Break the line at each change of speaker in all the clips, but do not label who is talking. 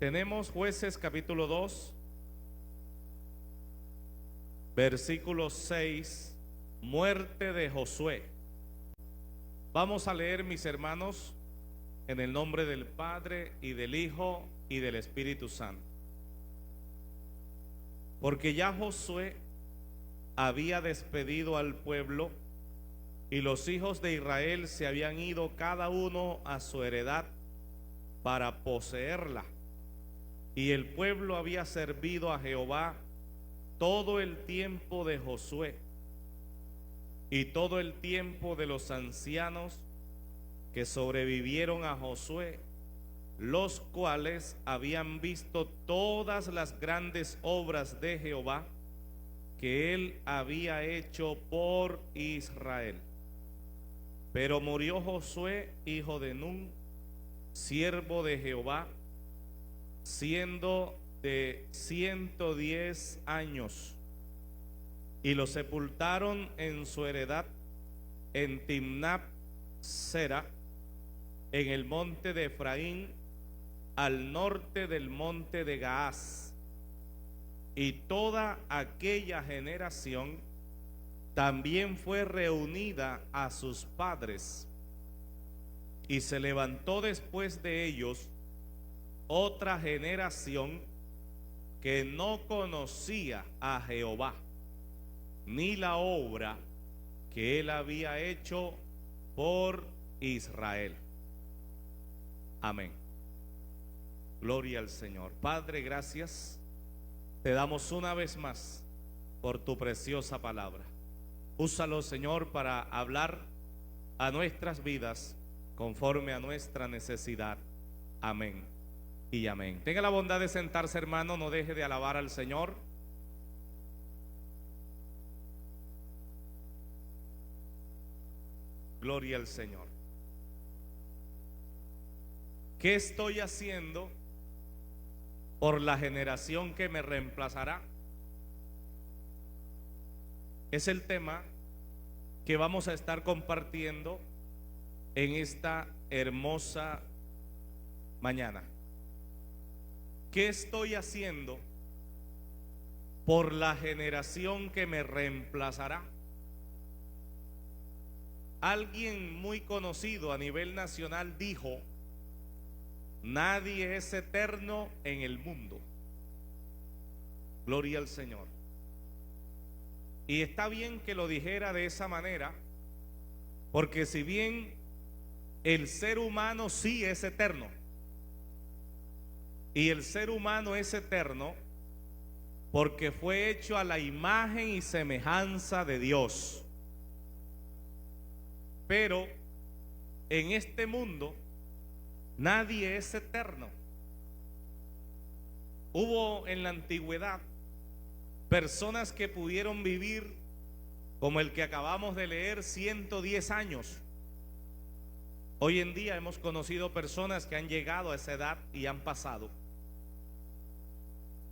Tenemos Jueces capítulo 2, versículo 6, muerte de Josué. Vamos a leer, mis hermanos, en el nombre del Padre y del Hijo y del Espíritu Santo. Porque ya Josué había despedido al pueblo y los hijos de Israel se habían ido cada uno a su heredad para poseerla. Y el pueblo había servido a Jehová todo el tiempo de Josué y todo el tiempo de los ancianos que sobrevivieron a Josué, los cuales habían visto todas las grandes obras de Jehová que él había hecho por Israel. Pero murió Josué, hijo de Nun, siervo de Jehová, siendo de 110 años, y lo sepultaron en su heredad en Timnat Sera, en el monte de Efraín, al norte del monte de Gaás. Y toda aquella generación también fue reunida a sus padres, y se levantó después de ellos otra generación que no conocía a Jehová, ni la obra que él había hecho por Israel. Amén. Gloria al Señor. Padre, gracias. Te damos una vez más por tu preciosa palabra. Úsalo, Señor, para hablar a nuestras vidas conforme a nuestra necesidad. Amén y amén. Tenga la bondad de sentarse, hermano. No deje de alabar al Señor. Gloria al Señor. ¿Qué estoy haciendo por la generación que me reemplazará? Es el tema que vamos a estar compartiendo en esta hermosa mañana. ¿Qué estoy haciendo por la generación que me reemplazará? Alguien muy conocido a nivel nacional dijo: nadie es eterno en el mundo. Gloria al Señor. Y está bien que lo dijera de esa manera, porque si bien el ser humano sí es eterno, y el ser humano es eterno porque fue hecho a la imagen y semejanza de Dios, pero en este mundo nadie es eterno. Hubo en la antigüedad personas que pudieron vivir, como el que acabamos de leer, 110 años. Hoy en día hemos conocido personas que han llegado a esa edad y han pasado.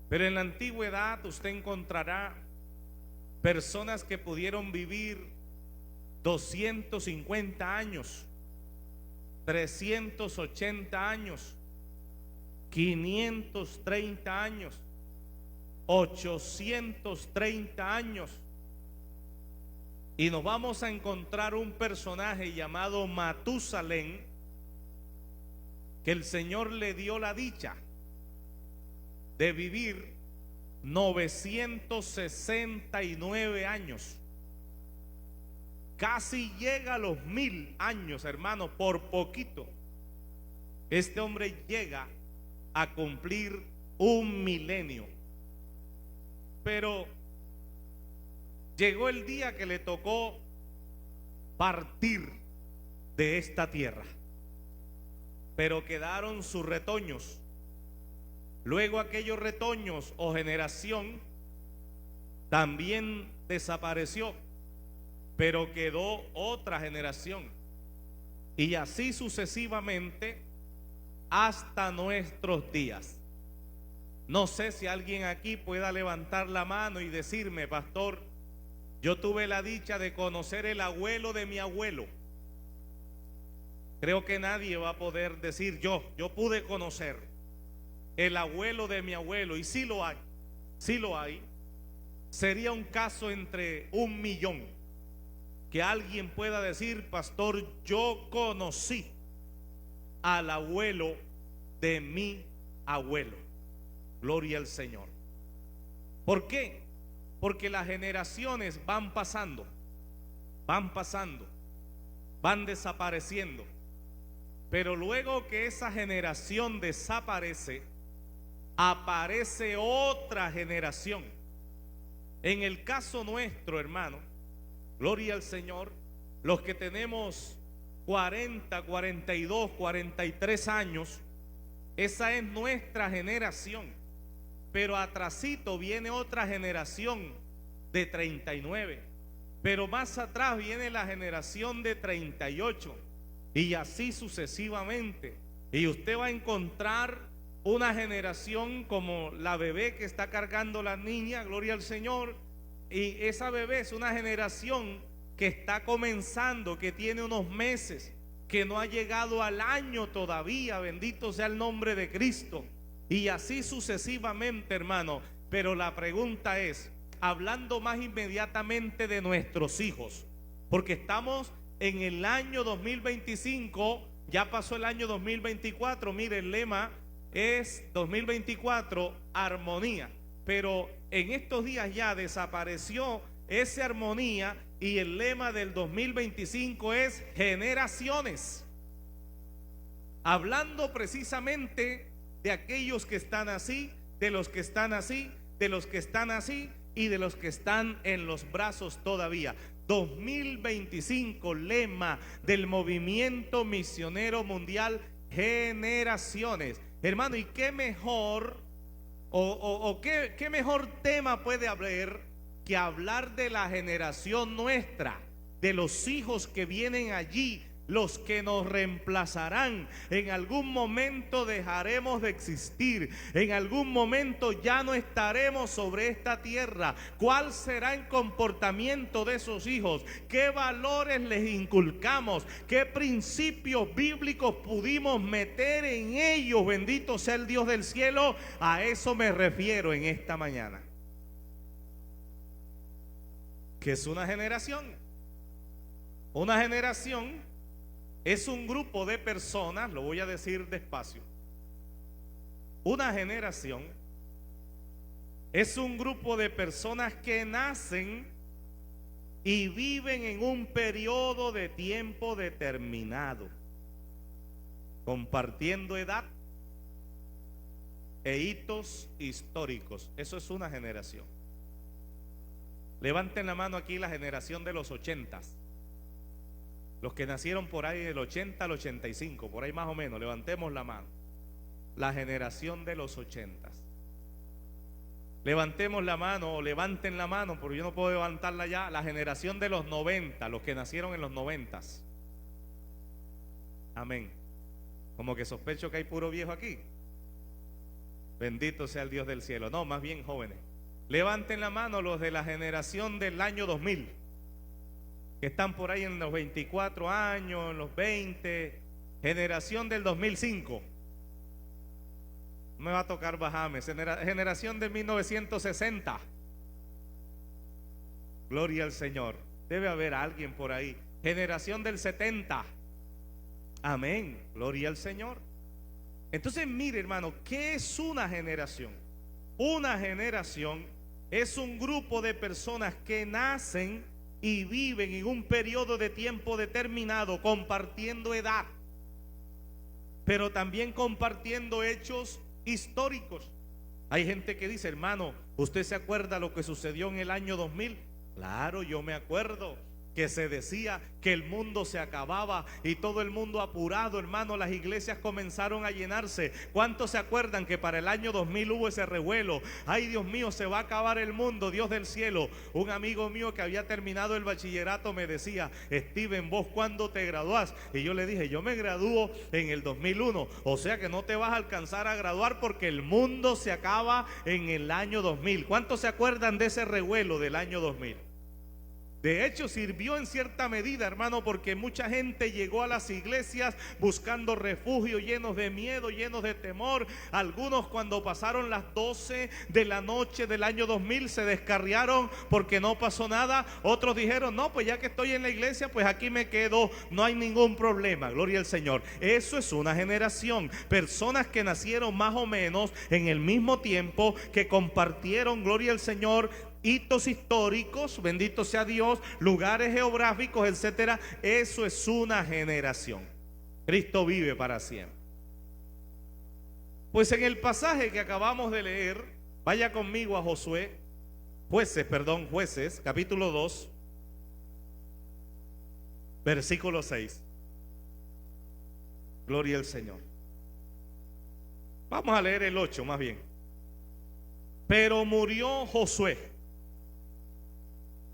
Pero en la antigüedad usted encontrará personas que pudieron vivir 250 años, 380 años, 530 años, 830 años. Y nos vamos a encontrar un personaje llamado Matusalén, que el Señor le dio la dicha de vivir 969 años. Casi llega a los 1000 años, hermano, por poquito. Este hombre llega a cumplir un milenio. Pero llegó el día que le tocó partir de esta tierra. Pero quedaron sus retoños. Luego aquellos retoños o generación también desapareció, pero quedó otra generación. Y así sucesivamente hasta nuestros días. No sé si alguien aquí pueda levantar la mano y decirme: pastor, yo tuve la dicha de conocer el abuelo de mi abuelo. Creo que nadie va a poder decir yo pude conocer. el abuelo de mi abuelo, y sí lo hay, sería un caso entre 1.000.000 que alguien pueda decir: pastor, yo conocí al abuelo de mi abuelo. Gloria al Señor. ¿Por qué? Porque las generaciones van pasando, van desapareciendo. Pero luego que esa generación desaparece, aparece otra generación. En el caso nuestro, hermano, gloria al Señor, los que tenemos 40, 42, 43 años, esa es nuestra generación. Pero atrasito viene otra generación de 39. Pero más atrás viene la generación de 38. Y así sucesivamente. Y usted va a encontrar una generación como la bebé que está cargando la niña, gloria al Señor. Y esa bebé es una generación que está comenzando, que tiene unos meses, que no ha llegado al año todavía. Bendito sea el nombre de Cristo. Y así sucesivamente, hermano. Pero la pregunta es, hablando más inmediatamente de nuestros hijos, porque estamos en el año 2025, ya pasó el año 2024. Mire, el lema es 2024, armonía. Pero en estos días ya desapareció esa armonía y el lema del 2025 es generaciones. Hablando precisamente de aquellos que están así, de los que están así, de los que están así y de los que están en los brazos todavía. 2025, lema del movimiento misionero mundial, generaciones. Hermano, ¿y qué mejor qué mejor tema puede haber que hablar de la generación nuestra, de los hijos que vienen allí, los que nos reemplazarán? En algún momento dejaremos de existir, en algún momento ya no estaremos sobre esta tierra. ¿Cuál será el comportamiento de esos hijos? ¿Qué valores les inculcamos? ¿Qué principios bíblicos pudimos meter en ellos? Bendito sea el Dios del cielo. A eso me refiero en esta mañana. ¿Qué es una generación? Una generación es un grupo de personas, lo voy a decir despacio. Una generación es un grupo de personas que nacen y viven en un periodo de tiempo determinado, compartiendo edad e hitos históricos. Eso es una generación. Levanten la mano aquí la generación de los 80s. Los que nacieron por ahí del 80 al 85, por ahí más o menos, levantemos la mano. La generación de los 80s. Levantemos la mano o levanten la mano, porque yo no puedo levantarla ya. La generación de los 90, los que nacieron en los 90s. Amén. Como que sospecho que hay puro viejo aquí. Bendito sea el Dios del cielo. No, más bien jóvenes. Levanten la mano los de la generación del año 2000. Que están por ahí en los 24 años, en los 20, generación del 2005. Me va a tocar bajarme. Generación de 1960. Gloria al Señor. Debe haber alguien por ahí. Generación del 70. Amén. Gloria al Señor. Entonces, mire, hermano, ¿qué es una generación? Una generación es un grupo de personas que nacen y viven en un periodo de tiempo determinado, compartiendo edad, pero también compartiendo hechos históricos. Hay gente que dice: hermano, ¿usted se acuerda lo que sucedió en el año 2000? Claro, yo me acuerdo que se decía que el mundo se acababa y todo el mundo apurado, hermano, las iglesias comenzaron a llenarse. ¿Cuántos se acuerdan que para el año 2000 hubo ese revuelo? Ay, Dios mío, se va a acabar el mundo, Dios del cielo. Un amigo mío que había terminado el bachillerato me decía: Steven, ¿vos cuándo te graduás? Y yo le dije: yo me gradúo en el 2001. O sea que no te vas a alcanzar a graduar porque el mundo se acaba en el año 2000. ¿Cuántos se acuerdan de ese revuelo del año 2000? De hecho, sirvió en cierta medida, hermano, porque mucha gente llegó a las iglesias buscando refugio, llenos de miedo, llenos de temor. Algunos, cuando pasaron las 12 de la noche del año 2000, se descarriaron porque no pasó nada. Otros dijeron, no, pues ya que estoy en la iglesia, pues aquí me quedo, no hay ningún problema, gloria al Señor. Eso es una generación, personas que nacieron más o menos en el mismo tiempo, que compartieron, gloria al Señor, hitos históricos, bendito sea Dios, lugares geográficos, etcétera. Eso es una generación. Cristo vive para siempre. Pues en el pasaje que acabamos de leer, vaya conmigo a Jueces, capítulo 2, versículo 6. Gloria al Señor. Vamos a leer el 8 más bien. Pero murió Josué,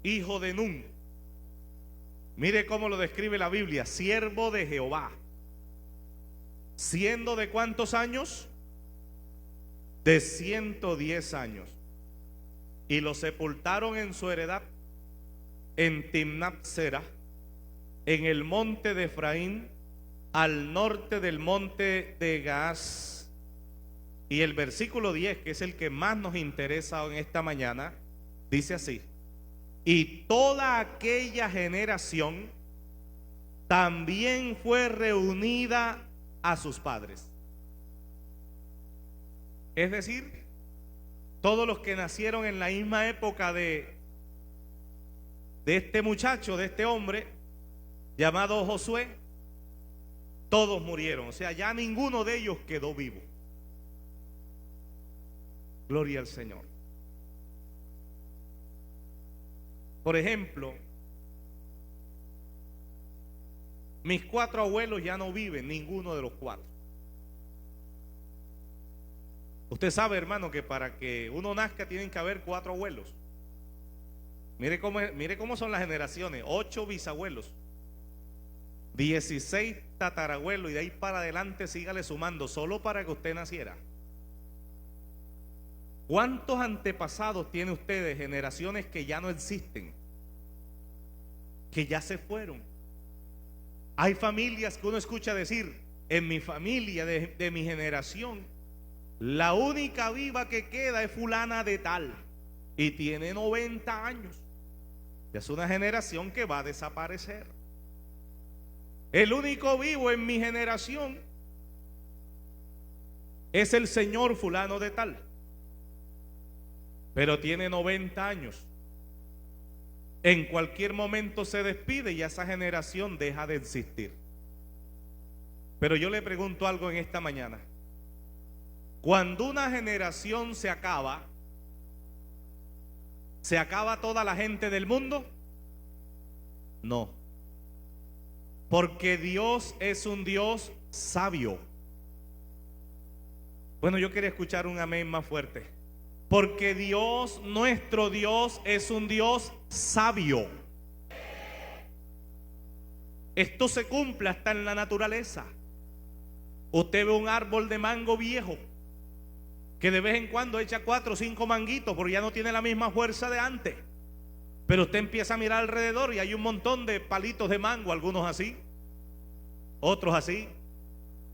hijo de Nun. Mire cómo lo describe la Biblia: siervo de Jehová, siendo de ¿cuántos años? De 110 años. Y lo sepultaron en su heredad en Timnat Sera, en el monte de Efraín, al norte del monte de Gaas. Y el versículo 10, que es el que más nos interesa en esta mañana, dice así: y toda aquella generación también fue reunida a sus padres. Es decir, todos los que nacieron en la misma época de este muchacho, de este hombre llamado Josué, todos murieron. O sea, ya ninguno de ellos quedó vivo. Gloria al Señor. Por ejemplo, mis 4 abuelos ya no viven, ninguno de los 4. Usted sabe, hermano, que para que uno nazca tienen que haber 4 abuelos. Mire cómo son las generaciones: 8 bisabuelos, 16 tatarabuelos, y de ahí para adelante sígale sumando, solo para que usted naciera. ¿Cuántos antepasados tiene usted de generaciones que ya no existen, que ya se fueron? Hay familias que uno escucha decir: en mi familia, de mi generación, la única viva que queda es fulana de tal, y tiene 90 años. Es una generación que va a desaparecer. El único vivo en mi generación es el señor fulano de tal, pero tiene 90 años. En cualquier momento se despide y esa generación deja de existir. Pero yo le pregunto algo en esta mañana: cuando una generación se acaba toda la gente del mundo? No, porque Dios es un Dios sabio. Bueno, yo quería escuchar un amén más fuerte. Porque Dios, nuestro Dios, es un Dios sabio. Esto se cumple hasta en la naturaleza. Usted ve un árbol de mango viejo que de vez en cuando echa 4 o 5 manguitos, porque ya no tiene la misma fuerza de antes. Pero usted empieza a mirar alrededor y hay un montón de palitos de mango, algunos así, otros así,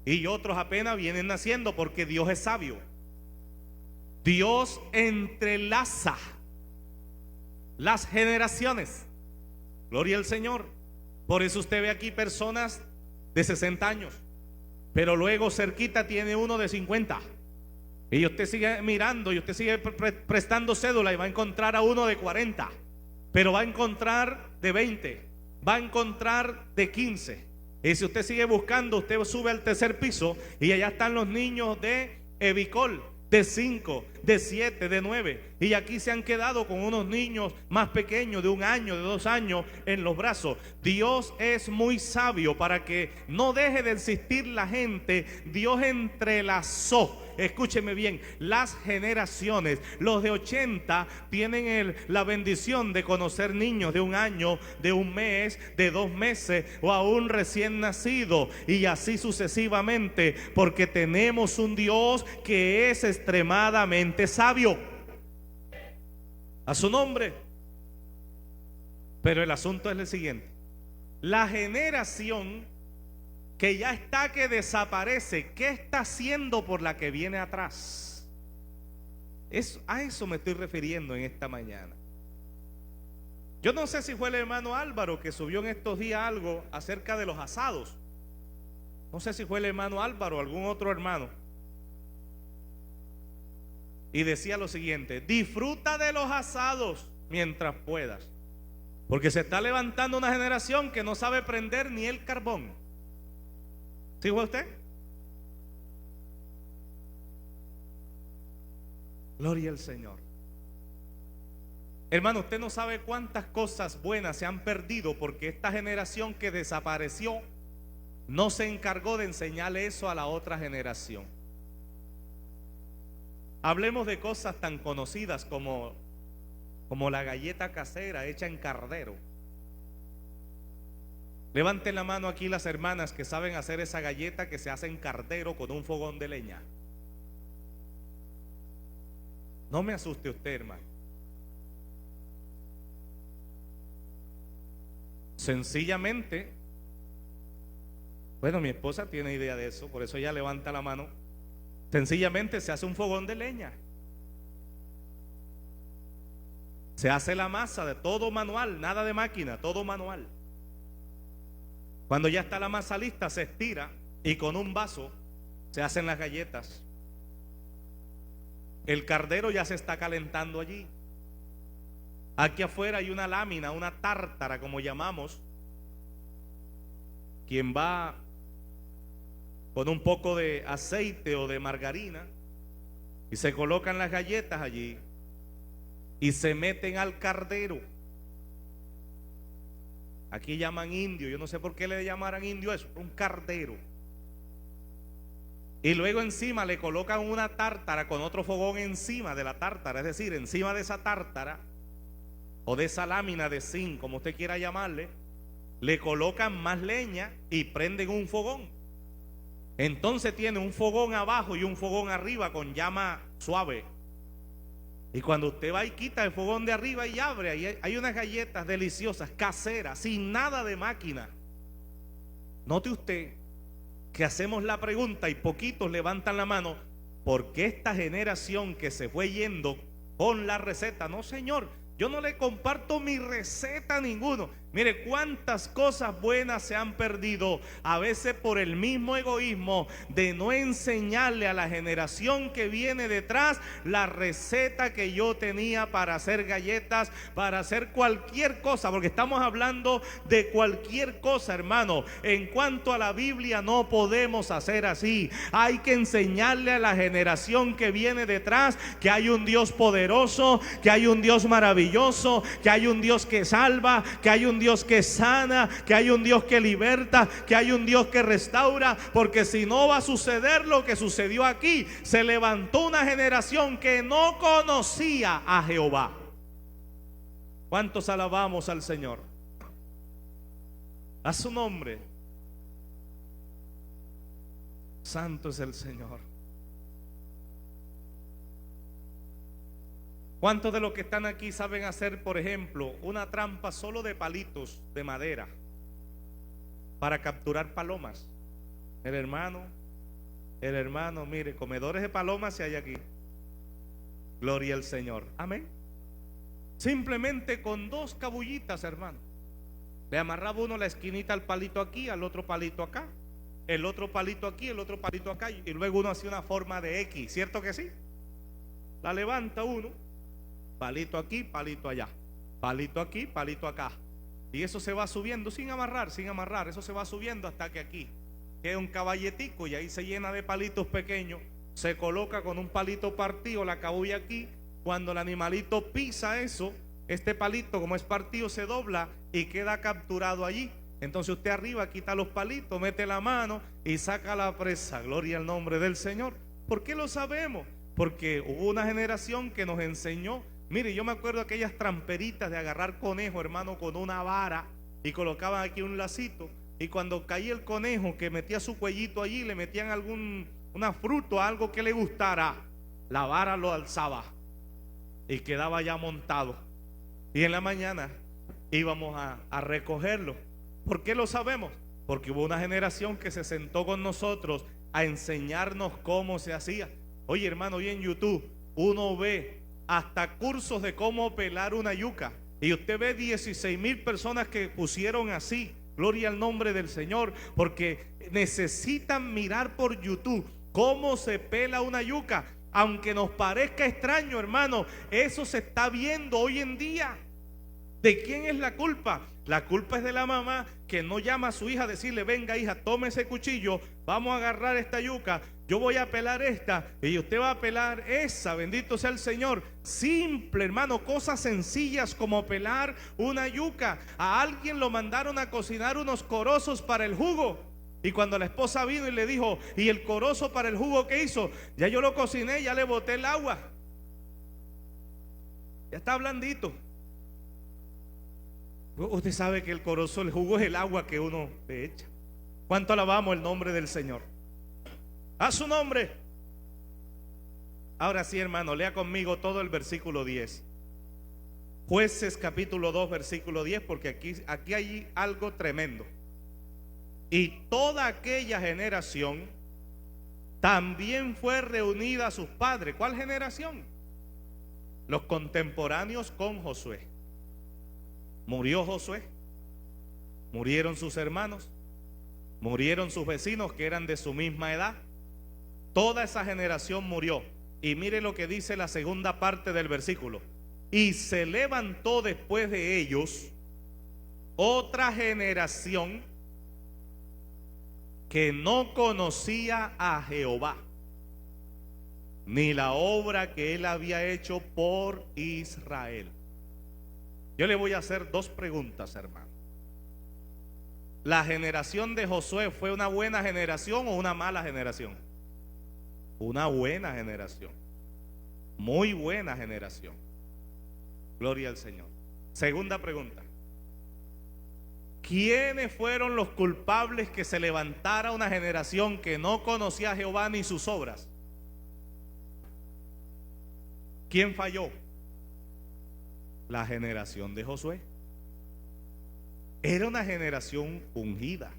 y otros apenas vienen naciendo, porque Dios es sabio. Dios entrelaza las generaciones. Gloria al Señor. Por eso usted ve aquí personas de 60 años, pero luego cerquita tiene uno de 50. Y usted sigue mirando y usted sigue prestando cédula y va a encontrar a uno de 40. Pero va a encontrar de 20, va a encontrar de 15. Y si usted sigue buscando, usted sube al tercer piso y allá están los niños de Evicol, de 5, de 7, de 9. Y aquí se han quedado con unos niños más pequeños, de 1 año, de 2 años en los brazos. Dios es muy sabio para que no deje de existir la gente. Dios entrelazó, escúcheme bien, las generaciones. Los de 80 tienen la bendición de conocer niños de 1 año, de 1 mes, de 2 meses o aún recién nacido, y así sucesivamente, porque tenemos un Dios que es extremadamente sabio. A su nombre. Pero el asunto es el siguiente: la generación que ya está, que desaparece, ¿qué está haciendo por la que viene atrás? A eso me estoy refiriendo en esta mañana. Yo no sé si fue el hermano Álvaro que subió en estos días algo acerca de los asados. No sé si fue el hermano Álvaro o algún otro hermano. Y decía lo siguiente: disfruta de los asados mientras puedas, porque se está levantando una generación que no sabe prender ni el carbón. ¿Sí fue usted? Gloria al Señor. Hermano, usted no sabe cuántas cosas buenas se han perdido porque esta generación que desapareció no se encargó de enseñarle eso a la otra generación. Hablemos de cosas tan conocidas como la galleta casera hecha en cardero. Levanten la mano aquí las hermanas que saben hacer esa galleta que se hace en cardero con un fogón de leña. No me asuste usted, hermano. Sencillamente, bueno, mi esposa tiene idea de eso, por eso ella levanta la mano. Sencillamente se hace un fogón de leña. Se hace la masa de todo manual, nada de máquina, todo manual. Cuando ya está la masa lista, se estira y con un vaso se hacen las galletas. El cardero ya se está calentando allí. Aquí afuera hay una lámina, una tártara como llamamos. Quien va con un poco de aceite o de margarina y se colocan las galletas allí y se meten al cardero. Aquí llaman indio, yo no sé por qué le llamaran indio eso, un cardero. Y luego encima le colocan una tártara con otro fogón encima de la tártara, es decir, encima de esa tártara o de esa lámina de zinc, como usted quiera llamarle, le colocan más leña y prenden un fogón. Entonces tiene un fogón abajo y un fogón arriba con llama suave. Y cuando usted va y quita el fogón de arriba y abre, ahí hay unas galletas deliciosas, caseras, sin nada de máquina. Note usted que hacemos la pregunta y poquitos levantan la mano: ¿por qué esta generación que se fue yendo con la receta? No, señor, yo no le comparto mi receta a ninguno. Mire cuántas cosas buenas se han perdido, a veces por el mismo egoísmo de no enseñarle a la generación que viene detrás la receta que yo tenía para hacer galletas, para hacer cualquier cosa, porque estamos hablando de cualquier cosa, hermano. En cuanto a la Biblia, no podemos hacer así. Hay que enseñarle a la generación que viene detrás que hay un Dios poderoso, que hay un Dios maravilloso, que hay un Dios que salva, que hay un Dios que sana, que hay un Dios que liberta, que hay un Dios que restaura, porque si no va a suceder lo que sucedió aquí. Se levantó una generación que no conocía a Jehová. ¿Cuántos alabamos al Señor? A su nombre. Santo es el Señor. ¿Cuántos de los que están aquí saben hacer, por ejemplo, una trampa solo de palitos de madera para capturar palomas? El hermano, mire, comedores de palomas si hay aquí. Gloria al Señor. Amén. Simplemente con dos cabullitas, hermano. Le amarraba uno la esquinita al palito aquí, al otro palito acá, el otro palito aquí, el otro palito acá, y luego uno hacía una forma de X, ¿cierto que sí? La levanta uno, palito aquí, palito allá, palito aquí, palito acá, y eso se va subiendo sin amarrar, eso se va subiendo hasta que aquí queda un caballetico y ahí se llena de palitos pequeños. Se coloca con un palito partido la cabulla aquí. Cuando el animalito pisa eso, este palito, como es partido, se dobla y queda capturado allí. Entonces usted arriba quita los palitos, mete la mano y saca la presa. Gloria al nombre del Señor. ¿Por qué lo sabemos? Porque hubo una generación que nos enseñó. Mire, yo me acuerdo de aquellas tramperitas de agarrar conejo, hermano, con una vara, y colocaban aquí un lacito, y cuando caía el conejo que metía su cuellito allí, le metían una fruta, algo que le gustara, la vara lo alzaba y quedaba ya montado. Y en la mañana íbamos a recogerlo. ¿Por qué lo sabemos? Porque hubo una generación que se sentó con nosotros a enseñarnos cómo se hacía. Oye, hermano, hoy en YouTube uno ve hasta cursos de cómo pelar una yuca, y usted ve 16,000 personas que pusieron así. Gloria al nombre del Señor, porque necesitan mirar por YouTube cómo se pela una yuca. Aunque nos parezca extraño, hermano, eso se está viendo hoy en día. ¿De quién es la culpa? La culpa es de la mamá, que no llama a su hija a decirle: venga, hija, tome ese cuchillo, vamos a agarrar esta yuca, yo voy a pelar esta y usted va a pelar esa. Bendito sea el Señor. Simple, hermano, cosas sencillas como pelar una yuca. A alguien lo mandaron a cocinar unos corozos para el jugo, y cuando la esposa vino y le dijo: ¿y el corozo para el jugo qué hizo? Ya yo lo cociné, ya le boté el agua, ya está blandito. Usted sabe que el corozo, el jugo, es el agua que uno le echa. ¿Cuánto alabamos el nombre del Señor? A su nombre. Ahora sí, hermano, lea conmigo todo el versículo 10. Jueces capítulo 2 versículo 10, porque aquí hay algo tremendo. Y toda aquella generación también fue reunida a sus padres. ¿Cuál generación? Los contemporáneos con Josué. Murió Josué, murieron sus hermanos, murieron sus vecinos que eran de su misma edad. Toda esa generación murió. Y mire lo que dice la segunda parte del versículo: y se levantó después de ellos otra generación que no conocía a Jehová, ni la obra que él había hecho por Israel. Yo le voy a hacer dos preguntas, hermano. ¿La generación de Josué fue una buena generación o una mala generación? Una buena generación, muy buena generación. Gloria al Señor. Segunda pregunta: ¿quiénes fueron los culpables que se levantara una generación que no conocía a Jehová ni sus obras? ¿Quién falló? La generación de Josué. Era una generación ungida,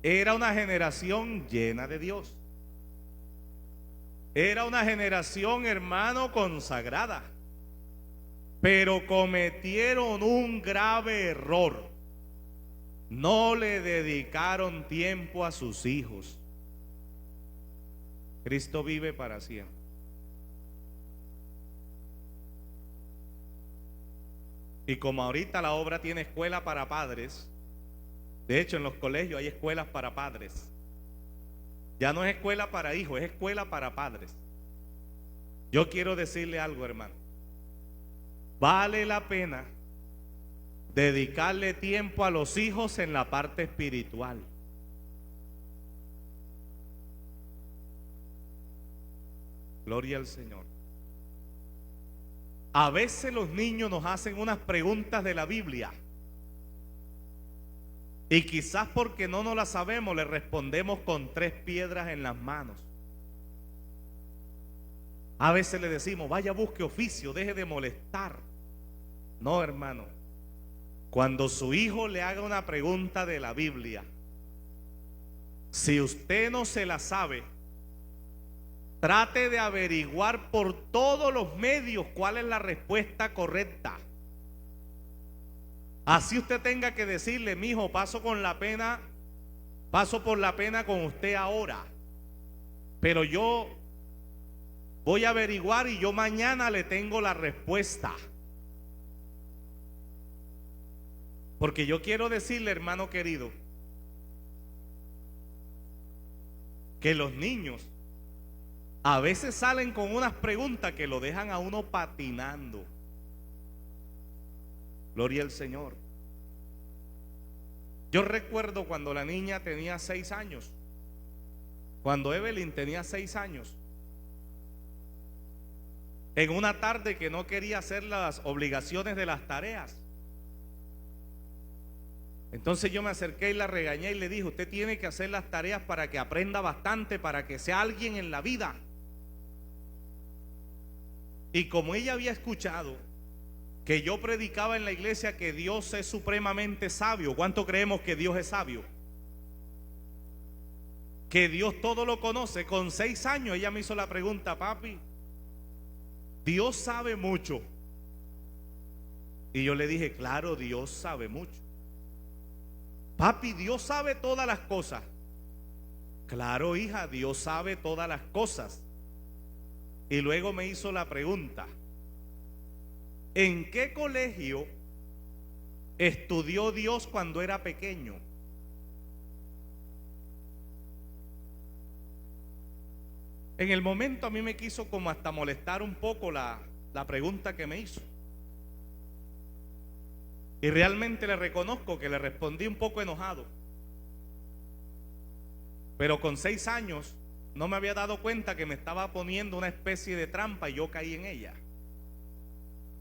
era una generación llena de Dios, era una generación, hermano, consagrada, pero cometieron un grave error: no le dedicaron tiempo a sus hijos. Cristo vive para siempre. Y como ahorita la obra tiene escuela para padres, de hecho en los colegios hay escuelas para padres. Ya no es escuela para hijos, es escuela para padres. Yo quiero decirle algo, hermano: vale la pena dedicarle tiempo a los hijos en la parte espiritual. Gloria al Señor. A veces los niños nos hacen unas preguntas de la Biblia, y quizás porque no nos las sabemos le respondemos con 3 piedras en las manos. A veces le decimos: vaya, busque oficio, deje de molestar. No, hermano, cuando su hijo le haga una pregunta de la Biblia, si usted no se la sabe, trate de averiguar por todos los medios cuál es la respuesta correcta. Así usted tenga que decirle: mi hijo, paso por la pena con usted ahora, pero yo voy a averiguar y yo mañana le tengo la respuesta. Porque yo quiero decirle, hermano querido, que los niños a veces salen con unas preguntas que lo dejan a uno patinando. Gloria al Señor. Yo recuerdo cuando la niña tenía 6 años, cuando Evelyn tenía 6 años, en una tarde que no quería hacer las obligaciones de las tareas. Entonces yo me acerqué y la regañé y le dije: usted tiene que hacer las tareas para que aprenda bastante, para que sea alguien en la vida. Y como ella había escuchado que yo predicaba en la iglesia que Dios es supremamente sabio. ¿Cuánto creemos que Dios es sabio? Que Dios todo lo conoce. Con 6 años ella me hizo la pregunta: papi, Dios sabe mucho. Y yo le dije: claro, Dios sabe mucho. Papi, Dios sabe todas las cosas. Claro, hija, Dios sabe todas las cosas. Y luego me hizo la pregunta: ¿en qué colegio estudió Dios cuando era pequeño? En el momento a mí me quiso como hasta molestar un poco la pregunta que me hizo. Y realmente le reconozco que le respondí un poco enojado. Pero con 6 años no me había dado cuenta que me estaba poniendo una especie de trampa y yo caí en ella.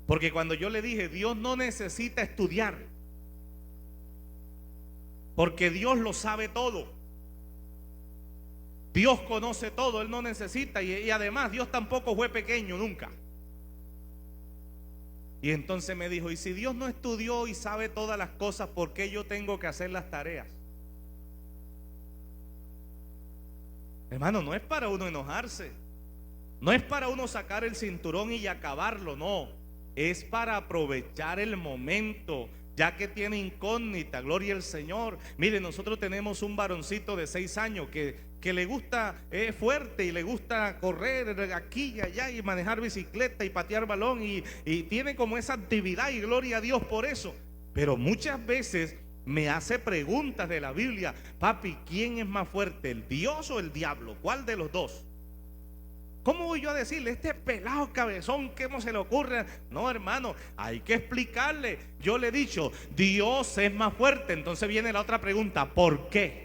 Porque cuando yo le dije: Dios no necesita estudiar, porque Dios lo sabe todo, Dios conoce todo, Él no necesita, y además Dios tampoco fue pequeño nunca. Y entonces me dijo: y si Dios no estudió y sabe todas las cosas, ¿por qué yo tengo que hacer las tareas? Hermano, no es para uno enojarse, no es para uno sacar el cinturón y acabarlo, no. Es para aprovechar el momento, ya que tiene incógnita. Gloria al Señor. Mire, nosotros tenemos un varoncito de 6 años que le gusta, es fuerte y le gusta correr aquí y allá y manejar bicicleta y patear balón y tiene como esa actividad, y gloria a Dios por eso. Pero muchas veces me hace preguntas de la Biblia: papi, ¿quién es más fuerte, el Dios o el diablo? ¿Cuál de los dos? ¿Cómo voy yo a decirle: este pelado cabezón, ¿cómo se le ocurre? No, hermano, hay que explicarle. Yo le he dicho: Dios es más fuerte. Entonces viene la otra pregunta: ¿por qué?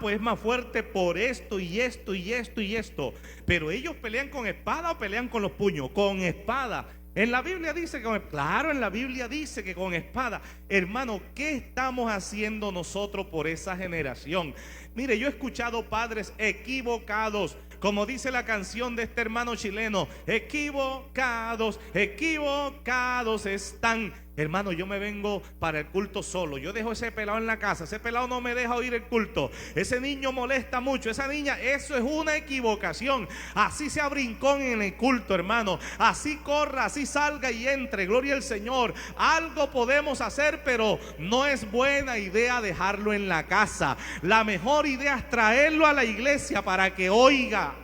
Pues es más fuerte por esto y esto y esto y esto. Pero ellos pelean con espada o pelean con los puños. Con espada. En la Biblia dice que claro, en la Biblia dice que con espada. Hermano, ¿qué estamos haciendo nosotros por esa generación? Mire, yo he escuchado padres equivocados, como dice la canción de este hermano chileno: equivocados, equivocados están. Hermano, yo me vengo para el culto solo. Yo dejo ese pelado en la casa. Ese pelado no me deja oír el culto. Ese niño molesta mucho. Esa niña, eso es una equivocación. Así sea brincón en el culto, hermano. Así corra, así salga y entre. Gloria al Señor. Algo podemos hacer, pero no es buena idea dejarlo en la casa. La mejor idea es traerlo a la iglesia para que oiga.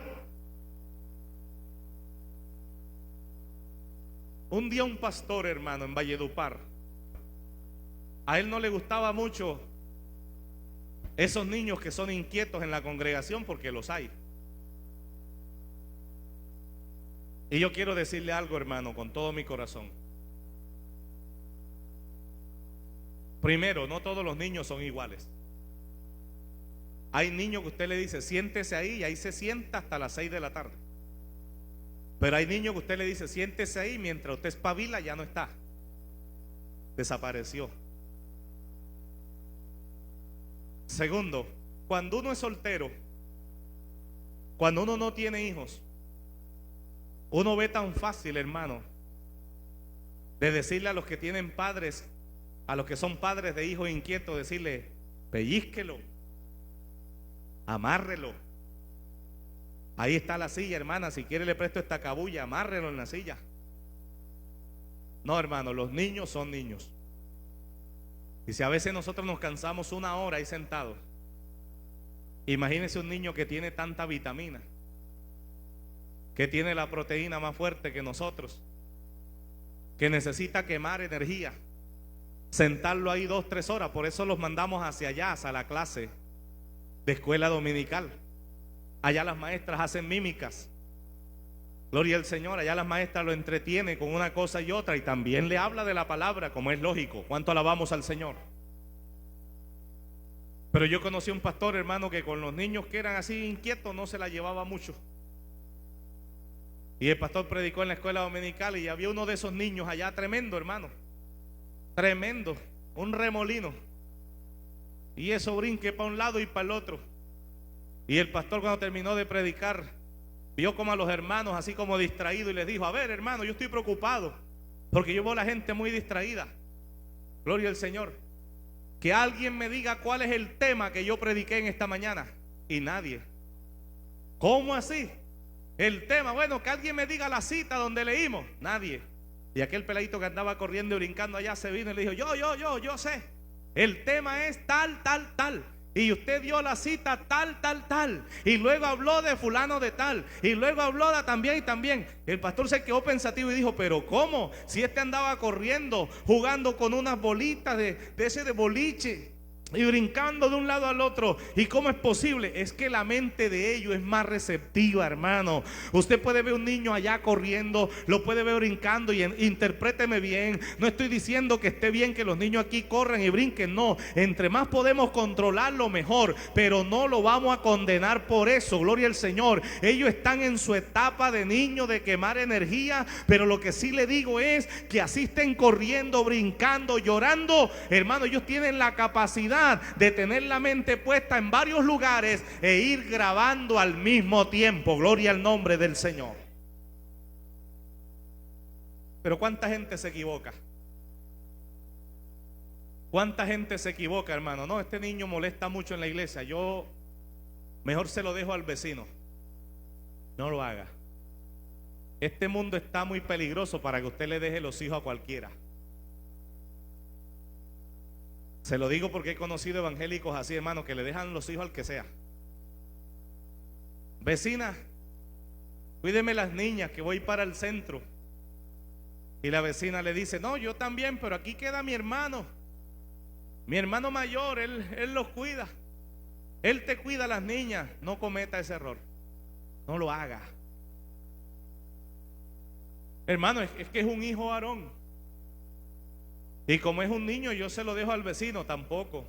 Un día un pastor, hermano, en Valledupar, a él no le gustaba mucho esos niños que son inquietos en la congregación, porque los hay. Y yo quiero decirle algo, hermano, con todo mi corazón. Primero, no todos los niños son iguales. Hay niños que usted le dice: siéntese ahí, y ahí se sienta hasta las 6 de la tarde. Pero hay niños que usted le dice: siéntese ahí, mientras usted espabila ya no está, desapareció. Segundo, cuando uno es soltero, cuando uno no tiene hijos, uno ve tan fácil, hermano, de decirle a los que tienen padres, a los que son padres de hijos inquietos, decirle: pellízquelo, amárrelo. Ahí está la silla, hermana, si quiere le presto esta cabulla, amárrelo en la silla. No, hermano, los niños son niños. Y si a veces nosotros nos cansamos 1 hora ahí sentados, imagínese un niño que tiene tanta vitamina, que tiene la proteína más fuerte que nosotros, que necesita quemar energía, sentarlo ahí 2-3 horas. Por eso los mandamos hacia allá, hacia la clase de escuela dominical. Allá las maestras hacen mímicas. Gloria al Señor. Allá las maestras lo entretienen con una cosa y otra, y también le habla de la palabra, como es lógico. ¿Cuánto alabamos al Señor? Pero yo conocí un pastor, hermano, que con los niños que eran así inquietos no se la llevaba mucho. Y el pastor predicó en la escuela dominical, y había uno de esos niños allá tremendo, hermano. Tremendo, un remolino. Y eso brinque para un lado y para el otro. Y el pastor, cuando terminó de predicar, Vio como a los hermanos así como distraídos y les dijo: a ver, hermano, yo estoy preocupado porque yo veo a la gente muy distraída. Gloria al Señor. Que alguien me diga cuál es el tema que yo prediqué en esta mañana. Y nadie. ¿Cómo así? El tema, bueno, que alguien me diga la cita donde leímos. Nadie. Y aquel peladito que andaba corriendo y brincando allá se vino y le dijo: yo sé. El tema es tal, tal, tal. Y usted dio la cita tal, tal, tal. Y luego habló de fulano de tal. Y luego habló de también y también. El pastor se quedó pensativo y dijo: pero ¿cómo? Si este andaba corriendo, jugando con unas bolitas de ese de boliche y brincando de un lado al otro. ¿Y cómo es posible? Es que la mente de ellos es más receptiva, hermano. Usted puede ver un niño allá corriendo, lo puede ver brincando, y interpréteme bien, no estoy diciendo que esté bien que los niños aquí corran y brinquen, no. Entre más podemos controlarlo mejor, pero no lo vamos a condenar por eso. Gloria al Señor. Ellos están en su etapa de niño, de quemar energía, pero lo que sí le digo es que así estén corriendo, brincando, llorando, hermano, ellos tienen la capacidad de tener la mente puesta en varios lugares e ir grabando al mismo tiempo. Gloria al nombre del Señor. Pero ¿cuánta gente se equivoca? ¿Cuánta gente se equivoca, hermano? No, este niño molesta mucho en la iglesia, yo mejor se lo dejo al vecino. No lo haga. Este mundo está muy peligroso para que usted le deje los hijos a cualquiera. Se lo digo porque he conocido evangélicos así, hermano, que le dejan los hijos al que sea. Vecina, cuídeme las niñas que voy para el centro. Y la vecina le dice: no, yo también, pero aquí queda mi hermano mayor, él los cuida. Él te cuida a las niñas. No cometa ese error. No lo haga. Hermano, es que es un hijo varón. Y como es un niño, yo se lo dejo al vecino. Tampoco.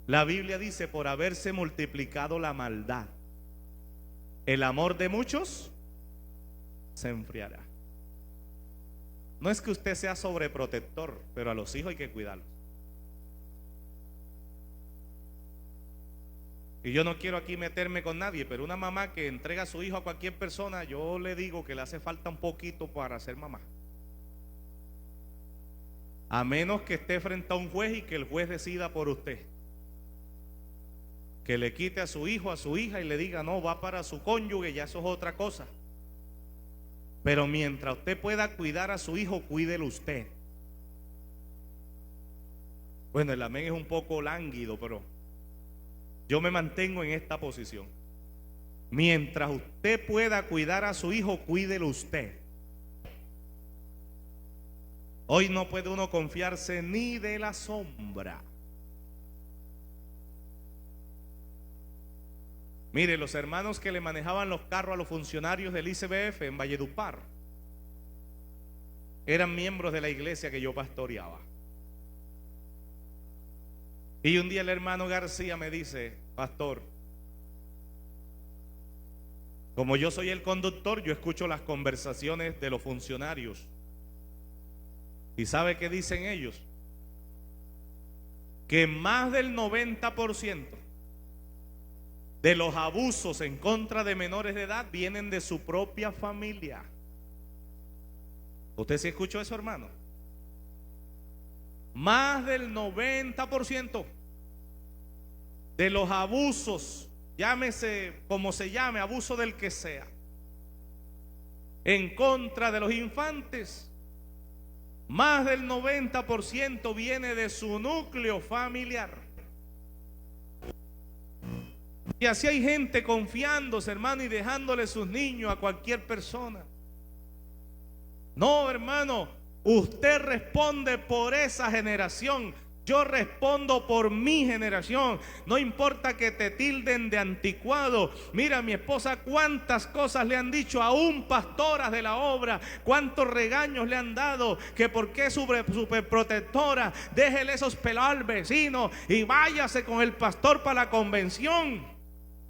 La Biblia dice: por haberse multiplicado la maldad, el amor de muchos se enfriará. No es que usted sea sobreprotector, pero a los hijos hay que cuidarlos. Y yo no quiero aquí meterme con nadie, pero una mamá que entrega a su hijo a cualquier persona, yo le digo que le hace falta un poquito para ser mamá. A menos que esté frente a un juez y que el juez decida por usted. Que le quite a su hijo, a su hija y le diga: no, va para su cónyuge, ya eso es otra cosa. Pero mientras usted pueda cuidar a su hijo, cuídelo usted. Bueno, el amén es un poco lánguido, pero yo me mantengo en esta posición. Mientras usted pueda cuidar a su hijo, cuídelo usted. Hoy no puede uno confiarse ni de la sombra. Mire, los hermanos que le manejaban los carros a los funcionarios del ICBF en Valledupar eran miembros de la iglesia que yo pastoreaba. Y un día el hermano García me dice: pastor, como yo soy el conductor, yo escucho las conversaciones de los funcionarios. ¿Y sabe qué dicen ellos? Que más del 90% de los abusos en contra de menores de edad vienen de su propia familia. ¿Usted sí escuchó eso, hermano? Más del 90% de los abusos, llámese como se llame, abuso del que sea, en contra de los infantes, más del 90% viene de su núcleo familiar. Y así hay gente confiándose, hermano, y dejándole sus niños a cualquier persona. No, hermano, usted responde por esa generación. Yo respondo por mi generación. No importa que te tilden de anticuado. Mira, mi esposa, cuántas cosas le han dicho, aún pastoras de la obra, cuántos regaños le han dado, que por qué superprotectora, déjele esos pelados al vecino y váyase con el pastor para la convención.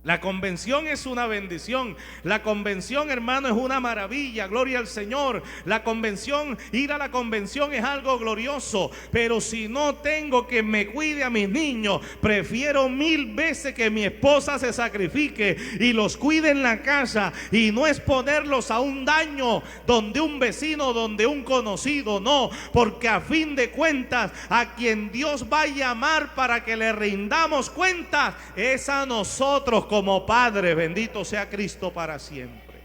La convención es una bendición. La convención, hermano, es una maravilla. Gloria al Señor. La convención, ir a la convención es algo glorioso. Pero si no tengo que me cuide a mis niños, prefiero 1000 veces que mi esposa se sacrifique y los cuide en la casa, y no exponerlos a un daño donde un vecino, donde un conocido. No, porque a fin de cuentas, a quien Dios va a llamar para que le rindamos cuentas es a nosotros como padres. Bendito sea Cristo para siempre.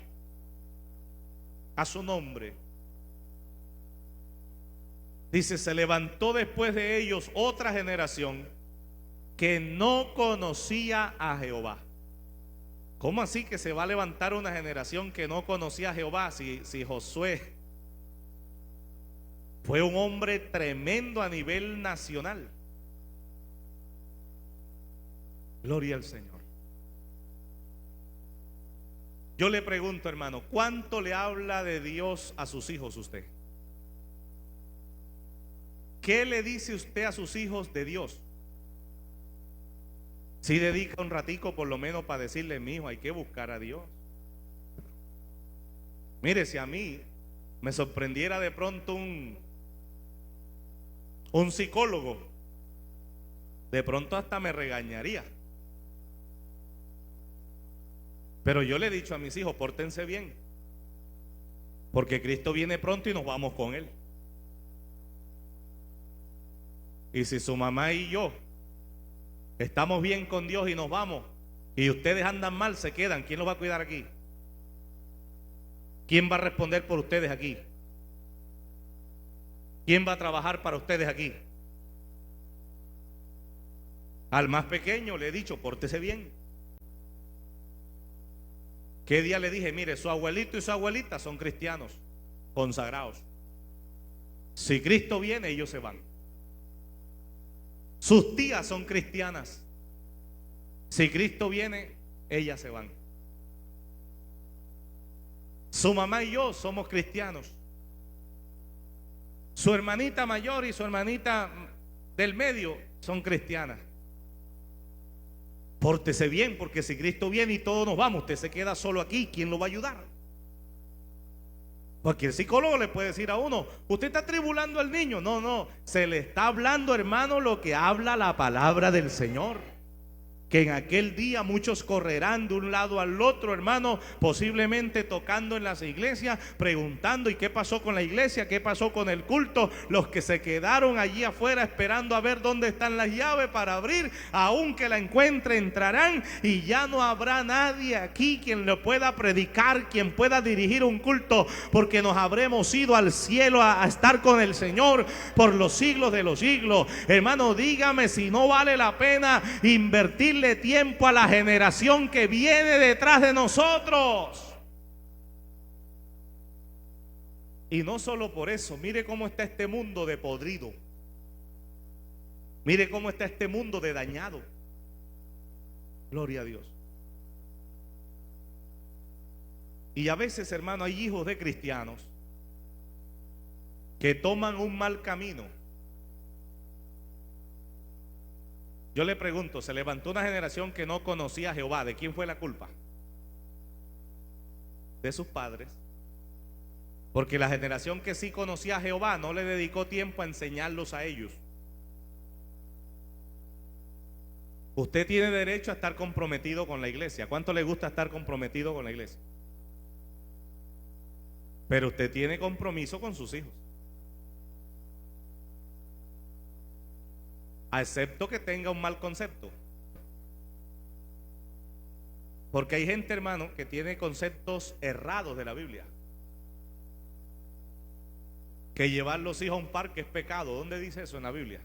A su nombre. Dice: se levantó después de ellos otra generación que no conocía a Jehová. ¿Cómo así que se va a levantar una generación que no conocía a Jehová? Si Josué fue un hombre tremendo a nivel nacional. Gloria al Señor. Yo le pregunto, hermano, ¿cuánto le habla de Dios a sus hijos usted? ¿Qué le dice usted a sus hijos de Dios? Si dedica un ratico por lo menos para decirle: mi hijo, hay que buscar a Dios. Mire, si a mí me sorprendiera de pronto un psicólogo, de pronto hasta me regañaría. Pero yo le he dicho a mis hijos: pórtense bien, porque Cristo viene pronto y nos vamos con Él. Y si su mamá y yo estamos bien con Dios y nos vamos, y ustedes andan mal, se quedan, ¿quién los va a cuidar aquí? ¿Quién va a responder por ustedes aquí? ¿Quién va a trabajar para ustedes aquí? Al más pequeño le he dicho: pórtese bien. ¿Qué día le dije? Mire, su abuelito y su abuelita son cristianos consagrados. Si Cristo viene, ellos se van. Sus tías son cristianas. Si Cristo viene, ellas se van. Su mamá y yo somos cristianos. Su hermanita mayor y su hermanita del medio son cristianas. Pórtese bien, porque si Cristo viene y todos nos vamos, usted se queda solo aquí, ¿quién lo va a ayudar? Cualquier psicólogo le puede decir a uno: usted está tribulando al niño. No, no, se le está hablando, hermano, lo que habla la palabra del Señor. Que en aquel día muchos correrán de un lado al otro, hermano, posiblemente tocando en las iglesias, preguntando: ¿y qué pasó con la iglesia? ¿Qué pasó con el culto? Los que se quedaron allí afuera esperando a ver dónde están las llaves para abrir, aunque la encuentre, entrarán, y ya no habrá nadie aquí quien le pueda predicar, quien pueda dirigir un culto, porque nos habremos ido al cielo a estar con el Señor por los siglos de los siglos. Hermano, dígame si no vale la pena invertir tiempo a la generación que viene detrás de nosotros. Y no solo por eso, mire cómo está este mundo de podrido. Mire cómo está este mundo de dañado. Gloria a Dios. Y a veces, hermano, hay hijos de cristianos que toman un mal camino. Yo le pregunto: se levantó una generación que no conocía a Jehová. ¿De quién fue la culpa? De sus padres. Porque la generación que sí conocía a Jehová no le dedicó tiempo a enseñarlos a ellos. Usted tiene derecho a estar comprometido con la iglesia. ¿Cuánto le gusta estar comprometido con la iglesia? Pero usted tiene compromiso con sus hijos. Excepto que tenga un mal concepto. Porque hay gente, hermano, que tiene conceptos errados de la Biblia. Que llevar los hijos a un parque es pecado. ¿Dónde dice eso en la Biblia?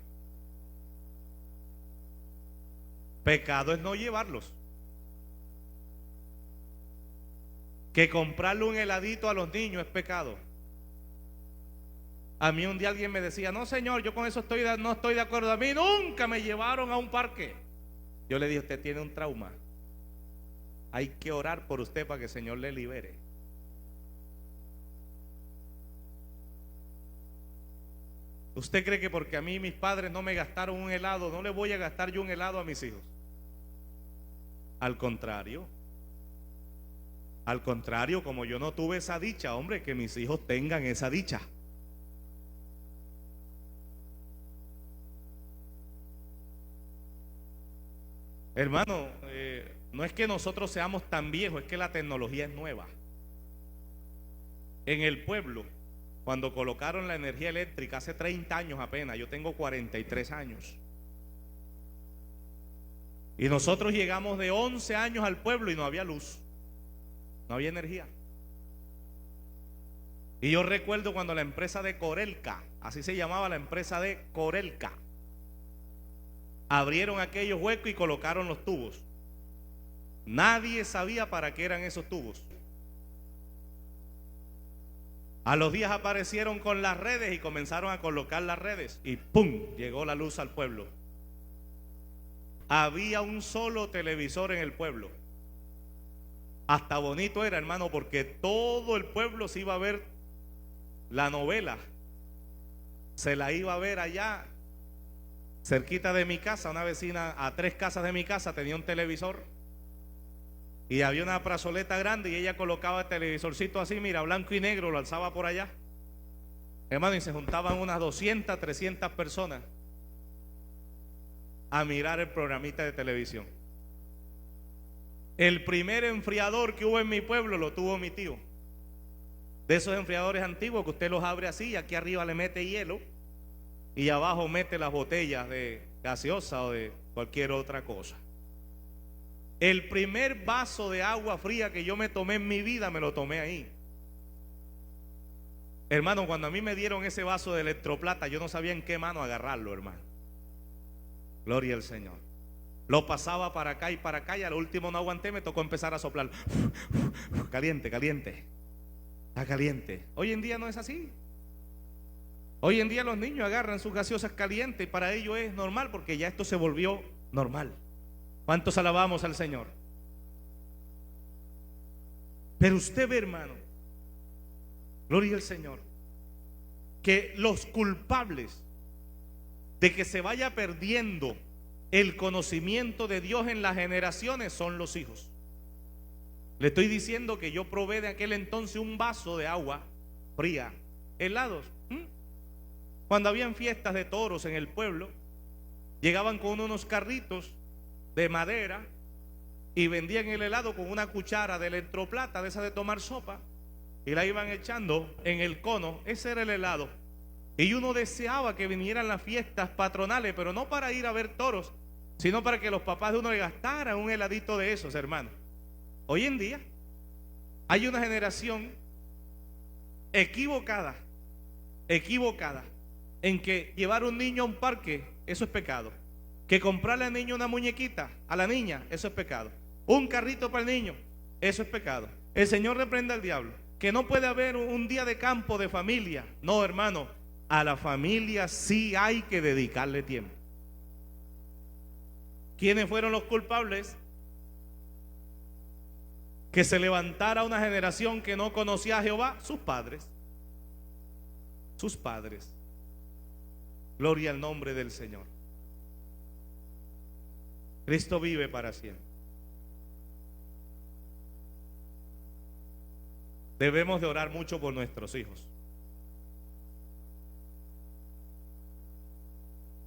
Pecado es no llevarlos. Que comprarle un heladito a los niños es pecado. A mí un día alguien me decía: no, señor, yo con eso no estoy de acuerdo. A mí nunca me llevaron a un parque. Yo le dije: usted tiene un trauma. Hay que orar por usted para que el Señor le libere. ¿Usted cree que porque a mí mis padres no me gastaron un helado, no le voy a gastar yo un helado a mis hijos? Al contrario. Al contrario, como yo no tuve esa dicha, hombre, que mis hijos tengan esa dicha. Hermano, no es que nosotros seamos tan viejos, es que la tecnología es nueva. En el pueblo, cuando colocaron la energía eléctrica hace 30 años apenas, yo tengo 43 años. Y nosotros llegamos de 11 años al pueblo y no había luz, no había energía. Y yo recuerdo cuando la empresa de Corelca, así se llamaba la empresa de Corelca, abrieron aquellos huecos y colocaron los tubos. Nadie sabía para qué eran esos tubos. A los días aparecieron con las redes y comenzaron a colocar las redes y ¡pum! Llegó la luz al pueblo. Había un solo televisor en el pueblo. Hasta bonito era, hermano, porque todo el pueblo se iba a ver la novela. Se la iba a ver allá cerquita de mi casa. Una vecina a 3 casas de mi casa tenía un televisor y había una plazoleta grande y ella colocaba el televisorcito así, mira, blanco y negro, lo alzaba por allá, hermano, y se juntaban unas 200, 300 personas a mirar el programita de televisión. El primer enfriador que hubo en mi pueblo lo tuvo mi tío. De esos enfriadores antiguos que usted los abre así y aquí arriba le mete hielo y abajo mete las botellas de gaseosa o de cualquier otra cosa. El primer vaso de agua fría que yo me tomé en mi vida me lo tomé ahí. Hermano, cuando a mí me dieron ese vaso de Electroplata, yo no sabía en qué mano agarrarlo, hermano. Gloria al Señor. Lo pasaba para acá y al último no aguanté, me tocó empezar a soplar. Caliente, caliente. Está caliente. Hoy en día no es así. Hoy en día los niños agarran sus gaseosas calientes y para ellos es normal porque ya esto se volvió normal. ¿Cuántos alabamos al Señor? Pero usted ve, hermano, gloria al Señor, que los culpables de que se vaya perdiendo el conocimiento de Dios en las generaciones son los hijos. Le estoy diciendo que yo probé de aquel entonces un vaso de agua fría, helados. Cuando habían fiestas de toros en el pueblo, llegaban con unos carritos de madera y vendían el helado con una cuchara de Electroplata, de esa de tomar sopa, y la iban echando en el cono. Ese era el helado. Y uno deseaba que vinieran las fiestas patronales, pero no para ir a ver toros, sino para que los papás de uno le gastaran un heladito de esos, hermano. Hoy en día hay una generación equivocada en que llevar un niño a un parque, eso es pecado. Que comprarle al niño una muñequita, a la niña, eso es pecado. Un carrito para el niño, eso es pecado. El Señor reprenda al diablo. Que no puede haber un día de campo de familia. No, hermano, a la familia sí hay que dedicarle tiempo. ¿Quiénes fueron los culpables? Que se levantara una generación que no conocía a Jehová. Sus padres. Sus padres. Gloria al nombre del Señor. Cristo vive para siempre. Debemos de orar mucho por nuestros hijos.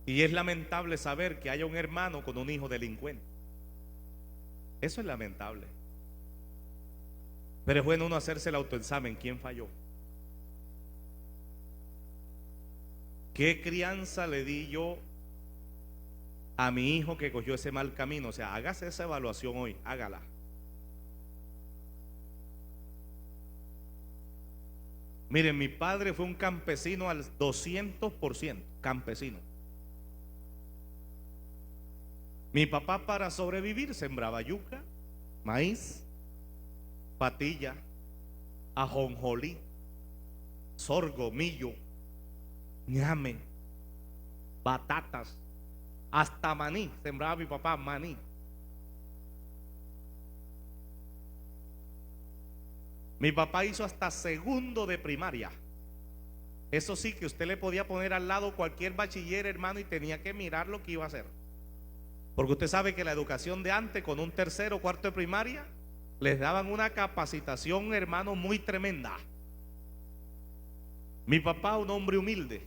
Y es lamentable saber que haya un hermano con un hijo delincuente. Eso es lamentable. Pero es bueno uno hacerse el autoexamen. ¿Quién falló? ¿Qué crianza le di yo a mi hijo que cogió ese mal camino? O sea, hágase esa evaluación hoy, hágala. Miren, mi padre fue un campesino al 200%, campesino. Mi papá, para sobrevivir, sembraba yuca, maíz, patilla, ajonjolí, sorgo, millo, ñame, batatas, hasta maní. Sembraba mi papá maní. Mi papá hizo hasta segundo de primaria. Eso sí, que usted le podía poner al lado cualquier bachiller, hermano, y tenía que mirar lo que iba a hacer. Porque usted sabe que la educación de antes, con un tercero o cuarto de primaria, les daban una capacitación, hermano, muy tremenda. Mi papá, un hombre humilde,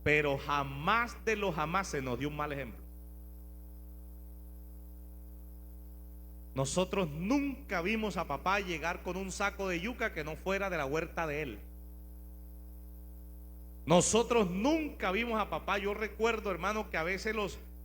pero jamás de los jamás se nos dio un mal ejemplo. Nosotros nunca vimos a papá llegar con un saco de yuca que no fuera de la huerta de él. Nosotros nunca vimos a papá. Yo recuerdo, hermano, que a veces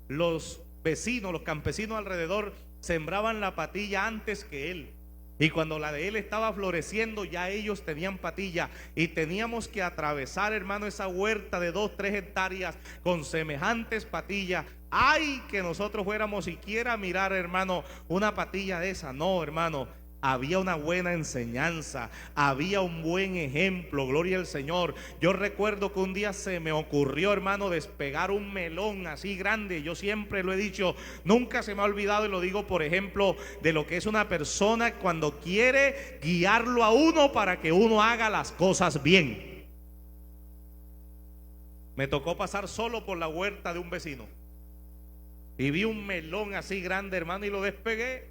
los vecinos, los campesinos alrededor sembraban la patilla antes que él. Y cuando la de él estaba floreciendo, ya ellos tenían patilla. Y teníamos que atravesar, hermano, esa huerta de 2-3 hectáreas con semejantes patillas. Ay, que nosotros fuéramos siquiera a mirar, hermano, una patilla de esa. No, hermano, había una buena enseñanza, había un buen ejemplo, gloria al Señor. Yo recuerdo que un día se me ocurrió, hermano, despegar un melón así grande. Yo siempre lo he dicho, nunca se me ha olvidado, y lo digo por ejemplo de lo que es una persona cuando quiere guiarlo a uno para que uno haga las cosas bien. Me tocó pasar solo por la huerta de un vecino y vi un melón así grande, hermano, y lo despegué.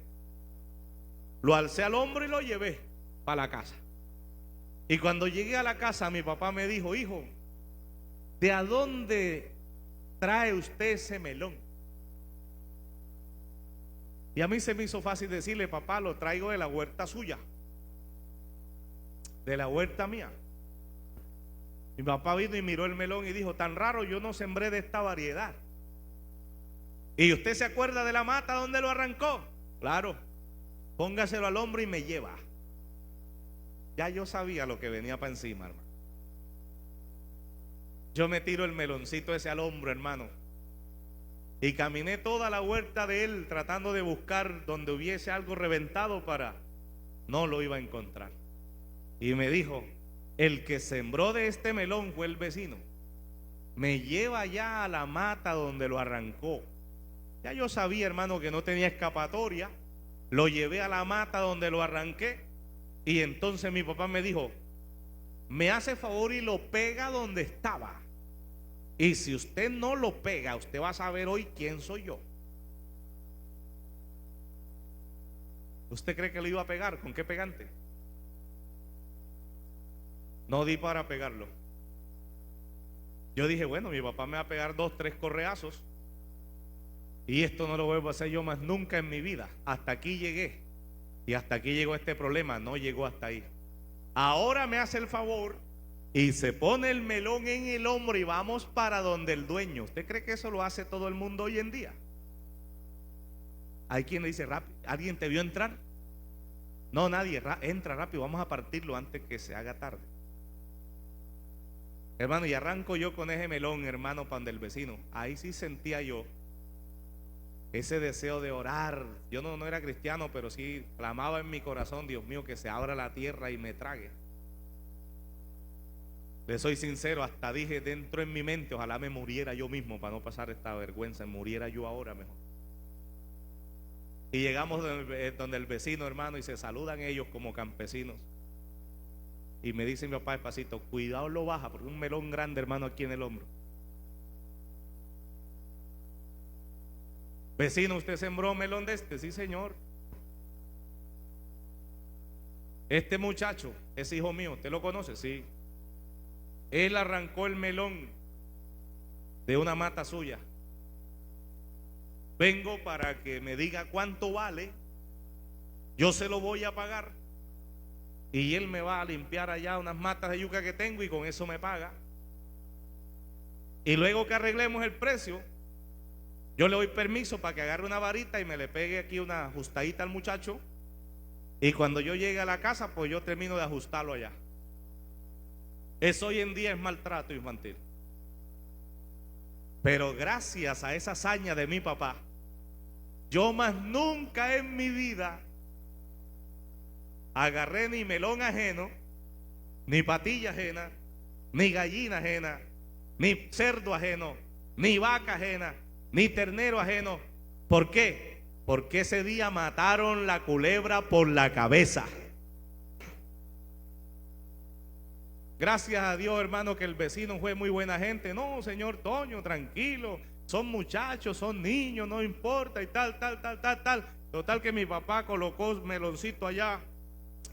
Lo alcé al hombro y lo llevé para la casa. Y cuando llegué a la casa, mi papá me dijo: hijo, ¿de a dónde trae usted ese melón? Y a mí se me hizo fácil decirle: papá, lo traigo de la huerta suya, de la huerta mía. Mi papá vino y miró el melón y dijo: tan raro, yo no sembré de esta variedad. ¿Y usted se acuerda de la mata donde lo arrancó? Claro. Póngaselo al hombro y me lleva. Ya yo sabía lo que venía para encima, hermano. Yo me tiro el meloncito ese al hombro, hermano, y caminé toda la huerta de él tratando de buscar donde hubiese algo reventado para... No lo iba a encontrar. Y me dijo: el que sembró de este melón fue el vecino. Me lleva ya a la mata donde lo arrancó. Ya yo sabía, hermano, que no tenía escapatoria. Lo llevé a la mata donde lo arranqué. Y entonces mi papá me dijo: me hace favor y lo pega donde estaba. Y si usted no lo pega, usted va a saber hoy quién soy yo. ¿Usted cree que lo iba a pegar? ¿Con qué pegante? No di para pegarlo. Yo dije: bueno, mi papá me va a pegar 2-3 correazos y esto no lo vuelvo a hacer yo más nunca en mi vida. Hasta aquí llegué. Y hasta aquí llegó este problema. No llegó hasta ahí. Ahora me hace el favor y se pone el melón en el hombro y vamos para donde el dueño. ¿Usted cree que eso lo hace todo el mundo hoy en día? Hay quien le dice: rápido, ¿alguien te vio entrar? No, nadie. Entra rápido, vamos a partirlo antes que se haga tarde. Hermano, y arranco yo con ese melón, hermano, para donde el vecino. Ahí sí sentía yo ese deseo de orar. Yo no era cristiano, pero sí clamaba en mi corazón: Dios mío, que se abra la tierra y me trague. Le soy sincero, hasta dije dentro en mi mente: ojalá me muriera yo mismo para no pasar esta vergüenza, muriera yo ahora mejor. Y llegamos donde el vecino, hermano, y se saludan ellos como campesinos. Y me dice mi papá despacito: cuidado, lo baja, porque un melón grande, hermano, aquí en el hombro. Vecino, ¿usted sembró melón de este? Sí, señor. Este muchacho es hijo mío, ¿usted lo conoce? Sí. Él arrancó el melón de una mata suya. Vengo para que me diga cuánto vale. Yo se lo voy a pagar. Y él me va a limpiar allá unas matas de yuca que tengo y con eso me paga. Y luego que arreglemos el precio, yo le doy permiso para que agarre una varita y me le pegue aquí una ajustadita al muchacho. Y cuando yo llegue a la casa, pues yo termino de ajustarlo allá. Eso hoy en día es maltrato infantil. Pero gracias a esa hazaña de mi papá, yo más nunca en mi vida agarré ni melón ajeno, ni patilla ajena, ni gallina ajena, ni cerdo ajeno, ni vaca ajena, ni ternero ajeno. ¿Por qué? Porque ese día mataron la culebra por la cabeza. Gracias a Dios, hermano, que el vecino fue muy buena gente. No, señor Toño, tranquilo. Son muchachos, son niños, no importa y tal. Total que mi papá colocó meloncito allá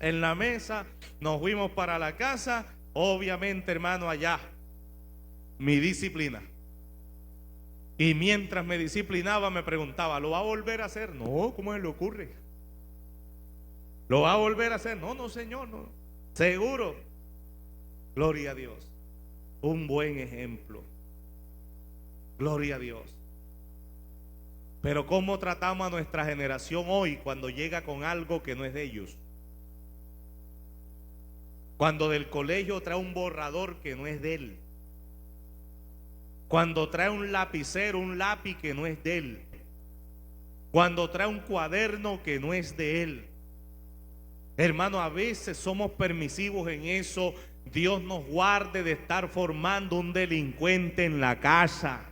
en la mesa, nos fuimos para la casa. Obviamente, hermano, allá mi disciplina. Y mientras me disciplinaba me preguntaba, ¿lo va a volver a hacer? No, ¿cómo se le ocurre? ¿Lo va a volver a hacer? No, no, señor, no. Seguro. Gloria a Dios. Un buen ejemplo. Gloria a Dios. Pero ¿cómo tratamos a nuestra generación hoy cuando llega con algo que no es de ellos? Cuando del colegio trae un borrador que no es de él. Cuando trae un lapicero, un lápiz que no es de él. Cuando trae un cuaderno que no es de él. Hermano, a veces somos permisivos en eso. Dios nos guarde de estar formando un delincuente en la casa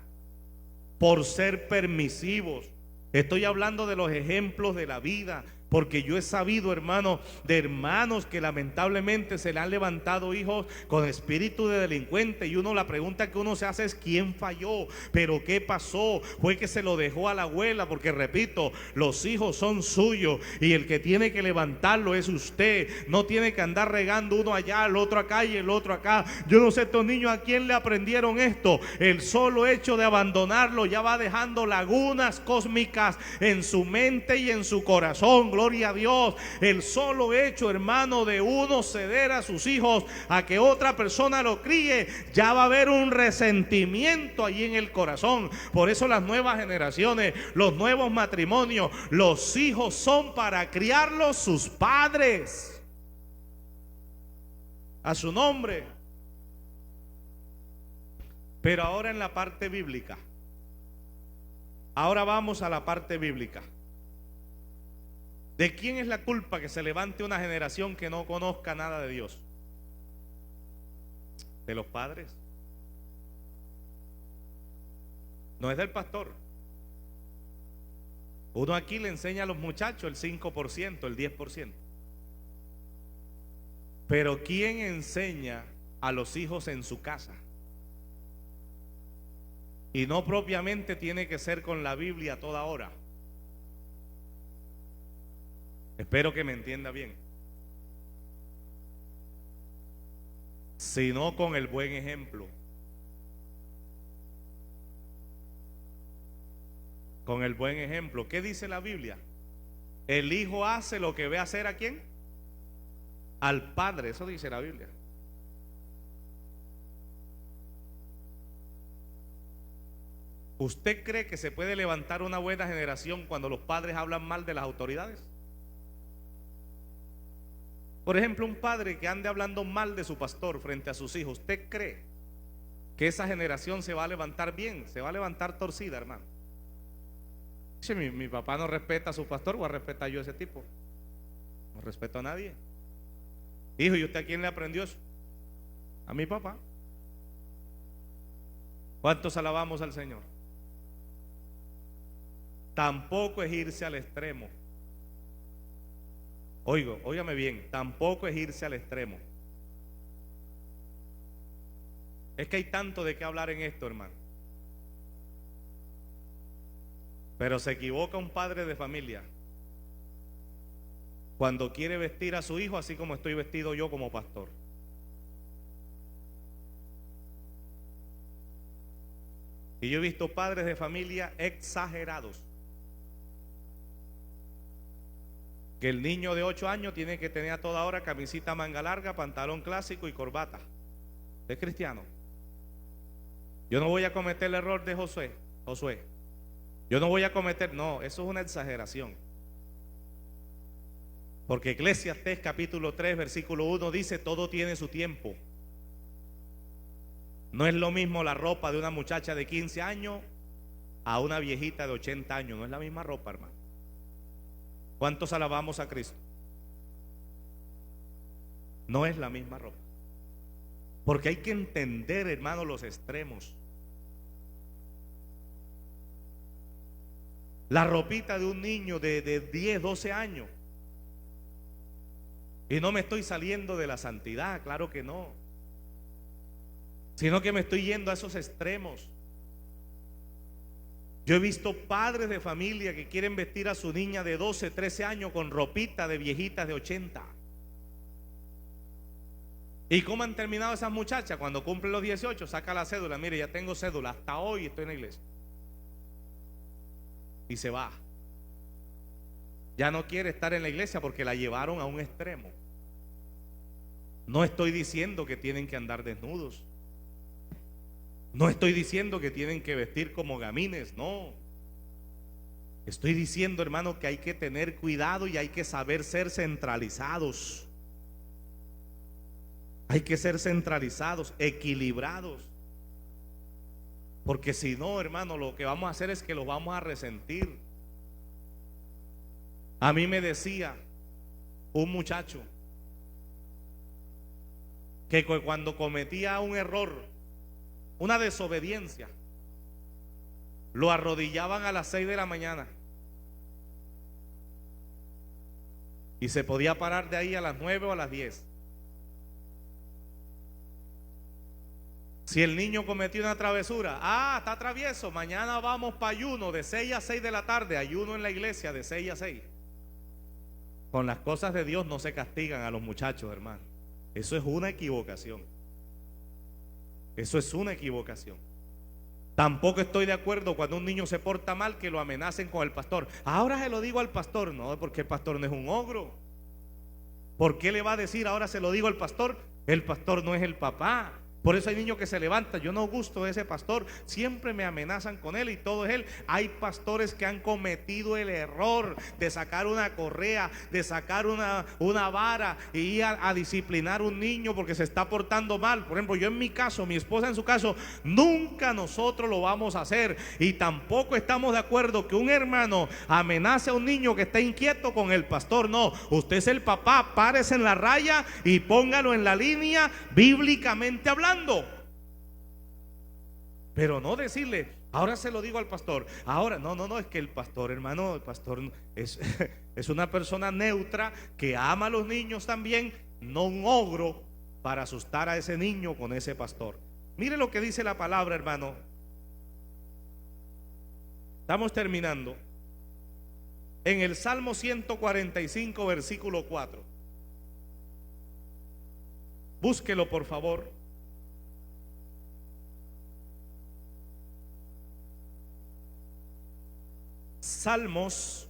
por ser permisivos. Estoy hablando de los ejemplos de la vida, porque yo he sabido, hermano, de hermanos que lamentablemente se le han levantado hijos con espíritu de delincuente, y la pregunta que uno se hace es ¿quién falló? ¿Pero qué pasó? Fue que se lo dejó a la abuela, porque repito, los hijos son suyos y el que tiene que levantarlo es usted. No tiene que andar regando uno allá, el otro acá y el otro acá. Yo no sé estos niños a quién le aprendieron esto. El solo hecho de abandonarlo ya va dejando lagunas cósmicas en su mente y en su corazón. Gloria a Dios. El solo hecho, hermano, de uno ceder a sus hijos a que otra persona lo críe, ya va a haber un resentimiento allí en el corazón. Por eso las nuevas generaciones, los nuevos matrimonios, los hijos son para criarlos sus padres a su nombre. Pero ahora en la parte bíblica, ahora vamos a la parte bíblica. ¿De quién es la culpa que se levante una generación que no conozca nada de Dios? ¿De los padres? No es del pastor. Uno aquí le enseña a los muchachos el 5%, el 10%. Pero ¿quién enseña a los hijos en su casa? Y no propiamente tiene que ser con la Biblia a toda hora. Espero que me entienda bien. Sino con el buen ejemplo. Con el buen ejemplo. ¿Qué dice la Biblia? El hijo hace lo que ve hacer ¿a quién? Al padre. Eso dice la Biblia. ¿Usted cree que se puede levantar una buena generación cuando los padres hablan mal de las autoridades? Por ejemplo, un padre que ande hablando mal de su pastor frente a sus hijos, ¿usted cree que esa generación se va a levantar bien? Se va a levantar torcida, hermano. Si mi papá no respeta a su pastor, voy a respetar yo a ese tipo. No respeto a nadie. Hijo, ¿y usted a quién le aprendió eso? A mi papá. ¿Cuántos alabamos al Señor? Tampoco es irse al extremo. Óigame bien, tampoco es irse al extremo. Es que hay tanto de qué hablar en esto, hermano. Pero se equivoca un padre de familia cuando quiere vestir a su hijo así como estoy vestido yo como pastor. Y yo he visto padres de familia exagerados. Que el niño de 8 años tiene que tener a toda hora camisita manga larga, pantalón clásico y corbata. ¿Es cristiano? Yo no voy a cometer el error de Josué. Yo no voy a cometer, no, eso es una exageración. Porque Eclesiastés capítulo 3 versículo 1 dice: todo tiene su tiempo. No es lo mismo la ropa de una muchacha de 15 años a una viejita de 80 años. No es la misma ropa, hermano. ¿Cuántos alabamos a Cristo? No es la misma ropa. Porque hay que entender, hermano, los extremos. La ropita de un niño de 10, 12 años. Y no me estoy saliendo de la santidad, claro que no. Sino que me estoy yendo a esos extremos. Yo he visto padres de familia que quieren vestir a su niña de 12, 13 años con ropita de viejitas de 80. ¿Y cómo han terminado esas muchachas? Cuando cumplen los 18, saca la cédula. Mire, ya tengo cédula, hasta hoy estoy en la iglesia. Y se va. Ya no quiere estar en la iglesia porque la llevaron a un extremo. No estoy diciendo que tienen que andar desnudos. No estoy diciendo que tienen que vestir como gamines, no. Estoy diciendo, hermano, que hay que tener cuidado y hay que saber ser centralizados. Hay que ser centralizados, equilibrados. Porque si no, hermano, lo que vamos a hacer es que los vamos a resentir. A mí me decía un muchacho que cuando cometía un error, una desobediencia, lo arrodillaban a las 6 de la mañana y se podía parar de ahí a las 9 o a las 10. Si el niño cometió una travesura, está travieso, mañana vamos para ayuno de 6 a 6 de la tarde, ayuno en la iglesia de 6 a 6. Con las cosas de Dios no se castigan a los muchachos, hermano. Eso es una equivocación. Eso es una equivocación. Tampoco estoy de acuerdo cuando un niño se porta mal que lo amenacen con el pastor. Ahora se lo digo al pastor. No, porque el pastor no es un ogro. ¿Por qué le va a decir ahora se lo digo al pastor? El pastor no es el papá. Por eso hay niños que se levantan. Yo no gusto de ese pastor, siempre me amenazan con él y todo es él. Hay pastores que han cometido el error de sacar una correa, de sacar una vara y ir a disciplinar a un niño porque se está portando mal. Por ejemplo, yo en mi caso, mi esposa en su caso, nunca nosotros lo vamos a hacer. Y tampoco estamos de acuerdo que un hermano amenace a un niño que está inquieto con el pastor. No, usted es el papá, párese en la raya y póngalo en la línea bíblicamente hablando. Pero no decirle, ahora se lo digo al pastor. Ahora, no, es que el pastor, hermano, el pastor es, es una persona neutra que ama a los niños también, no un ogro para asustar a ese niño con ese pastor. Mire lo que dice la palabra, hermano. Estamos terminando. En el Salmo 145, versículo 4. Búsquelo, por favor. Salmos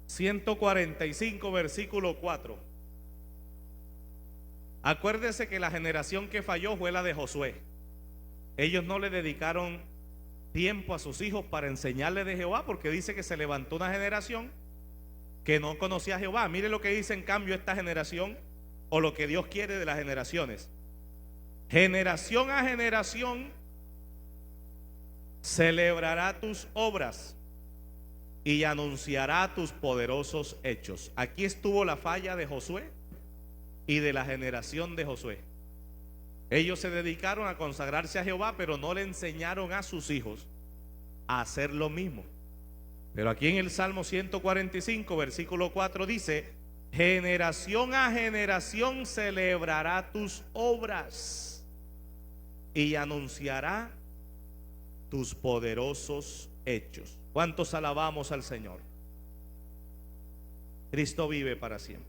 145, versículo 4. Acuérdese que la generación que falló fue la de Josué. Ellos no le dedicaron tiempo a sus hijos para enseñarles de Jehová, porque dice que se levantó una generación que no conocía a Jehová. Mire lo que dice en cambio esta generación, o lo que Dios quiere de las generaciones. Generación a generación celebrará tus obras y anunciará tus poderosos hechos. Aquí estuvo la falla de Josué y de la generación de Josué. Ellos se dedicaron a consagrarse a Jehová, pero no le enseñaron a sus hijos a hacer lo mismo. Pero aquí en el Salmo 145, versículo 4 dice: generación a generación celebrará tus obras y anunciará tus poderosos hechos. ¿Cuántos alabamos al Señor? Cristo vive para siempre.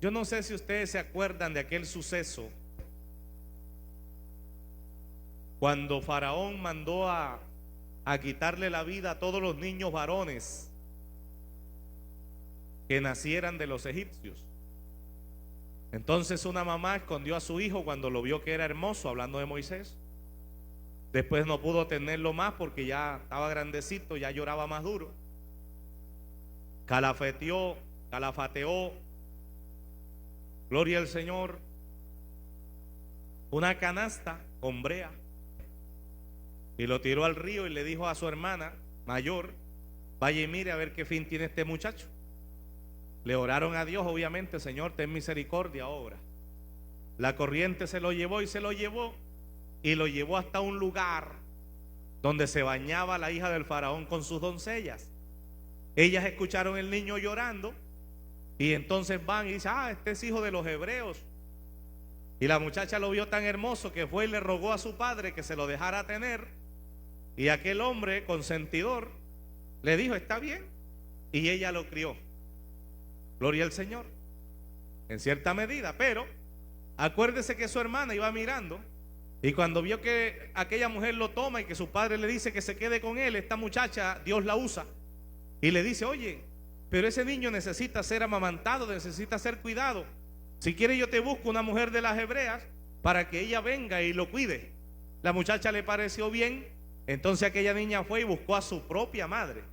Yo no sé si ustedes se acuerdan de aquel suceso cuando Faraón mandó a quitarle la vida a todos los niños varones que nacieran de los egipcios. Entonces una mamá escondió a su hijo cuando lo vio que era hermoso, hablando de Moisés. Después no pudo tenerlo más porque ya estaba grandecito, ya lloraba más duro. Calafateó, gloria al Señor, una canasta con brea y lo tiró al río y le dijo a su hermana mayor: vaya y mire a ver qué fin tiene este muchacho. Le oraron a Dios, obviamente: Señor, ten misericordia, obra. La corriente se lo llevó y lo llevó hasta un lugar donde se bañaba la hija del faraón con sus doncellas. Ellas escucharon el niño llorando y entonces van y dicen: este es hijo de los hebreos. Y la muchacha lo vio tan hermoso que fue y le rogó a su padre que se lo dejara tener. Y aquel hombre consentidor le dijo: está bien. Y ella lo crió. Gloria al Señor. En cierta medida. Pero acuérdese que su hermana iba mirando, y cuando vio que aquella mujer lo toma y que su padre le dice que se quede con él, esta muchacha Dios la usa y le dice: oye, pero ese niño necesita ser amamantado, necesita ser cuidado. Si quieres yo te busco una mujer de las hebreas para que ella venga y lo cuide. La muchacha le pareció bien. Entonces aquella niña fue y buscó a su propia madre.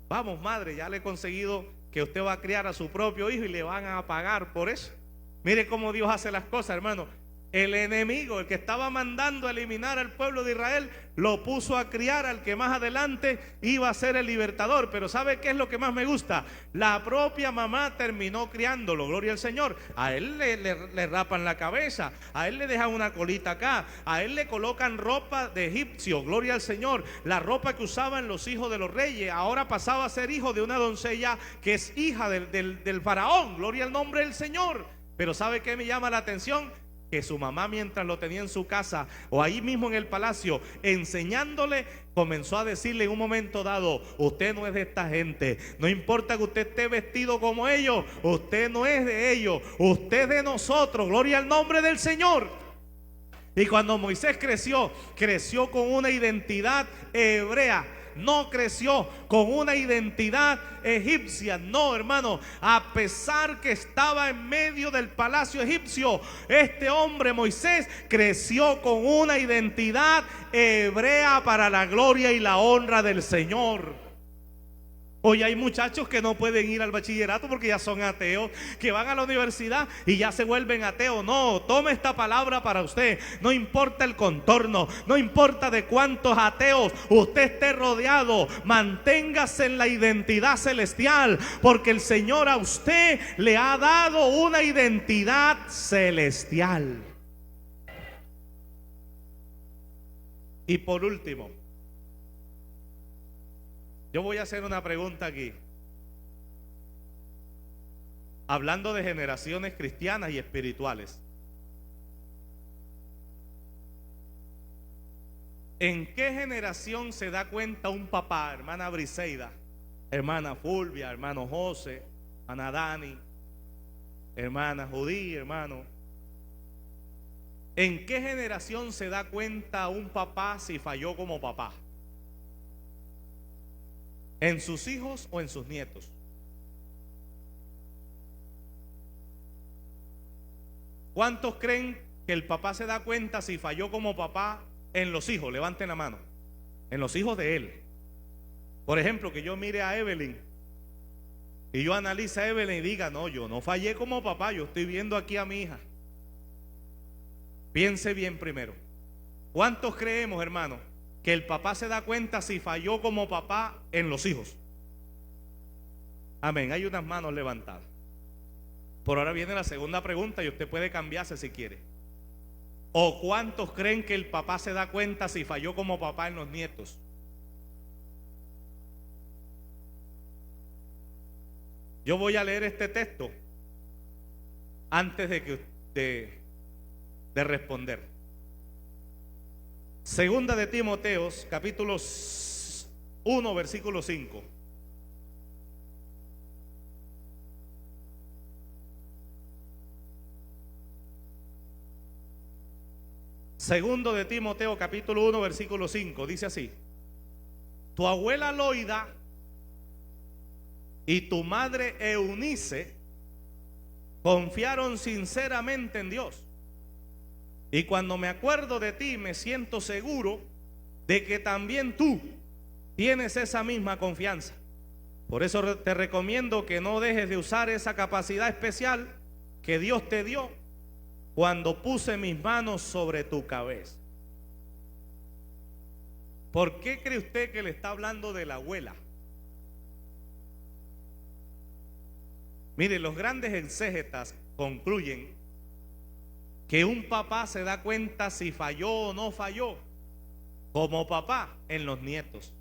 Vamos, madre, ya le he conseguido que usted va a criar a su propio hijo y le van a pagar por eso. Mire cómo Dios hace las cosas, hermano. El enemigo, el que estaba mandando a eliminar al pueblo de Israel, lo puso a criar al que más adelante iba a ser el libertador. Pero ¿sabe qué es lo que más me gusta? La propia mamá terminó criándolo, gloria al Señor. A él le rapan la cabeza, a él le dejan una colita acá, a él le colocan ropa de egipcio, gloria al Señor. La ropa que usaban los hijos de los reyes, ahora pasaba a ser hijo de una doncella que es hija del faraón, gloria al nombre del Señor. Pero ¿sabe qué me llama la atención? Que su mamá, mientras lo tenía en su casa o ahí mismo en el palacio enseñándole, comenzó a decirle en un momento dado: usted no es de esta gente, no importa que usted esté vestido como ellos, usted no es de ellos, usted es de nosotros, gloria al nombre del Señor. Y cuando Moisés creció con una identidad hebrea. No creció con una identidad egipcia. No, hermano. A pesar que estaba en medio del palacio egipcio, este hombre Moisés creció con una identidad hebrea para la gloria y la honra del Señor. Hoy hay muchachos que no pueden ir al bachillerato porque ya son ateos, que van a la universidad y ya se vuelven ateos. No, tome esta palabra para usted. No importa el contorno, no importa de cuántos ateos usted esté rodeado, manténgase en la identidad celestial, porque el Señor a usted le ha dado una identidad celestial. Y por último, yo voy a hacer una pregunta aquí, hablando de generaciones cristianas y espirituales. ¿En qué generación se da cuenta un papá, hermana Briseida, hermana Fulvia, hermano José, hermana Dani, hermana Judí, hermano? ¿En qué generación se da cuenta un papá si falló como papá? ¿En sus hijos o en sus nietos? ¿Cuántos creen que el papá se da cuenta si falló como papá en los hijos? Levanten la mano. En los hijos de él. Por ejemplo, que yo mire a Evelyn y yo analice a Evelyn y diga: no, yo no fallé como papá, yo estoy viendo aquí a mi hija. Piense bien primero. ¿Cuántos creemos, hermano, que el papá se da cuenta si falló como papá en los hijos? Amén. Hay unas manos levantadas. Por ahora viene la segunda pregunta y usted puede cambiarse si quiere. ¿O cuántos creen que el papá se da cuenta si falló como papá en los nietos? Yo voy a leer este texto antes de responder. Segunda de Timoteos, capítulo 1, versículo 5. Segundo de Timoteo, capítulo 1, versículo 5. Dice así: tu abuela Loida y tu madre Eunice confiaron sinceramente en Dios. Y cuando me acuerdo de ti, me siento seguro de que también tú tienes esa misma confianza. Por eso te recomiendo que no dejes de usar esa capacidad especial que Dios te dio cuando puse mis manos sobre tu cabeza. ¿Por qué cree usted que le está hablando de la abuela? Mire, los grandes exégetas concluyen que un papá se da cuenta si falló o no falló como papá en los nietos.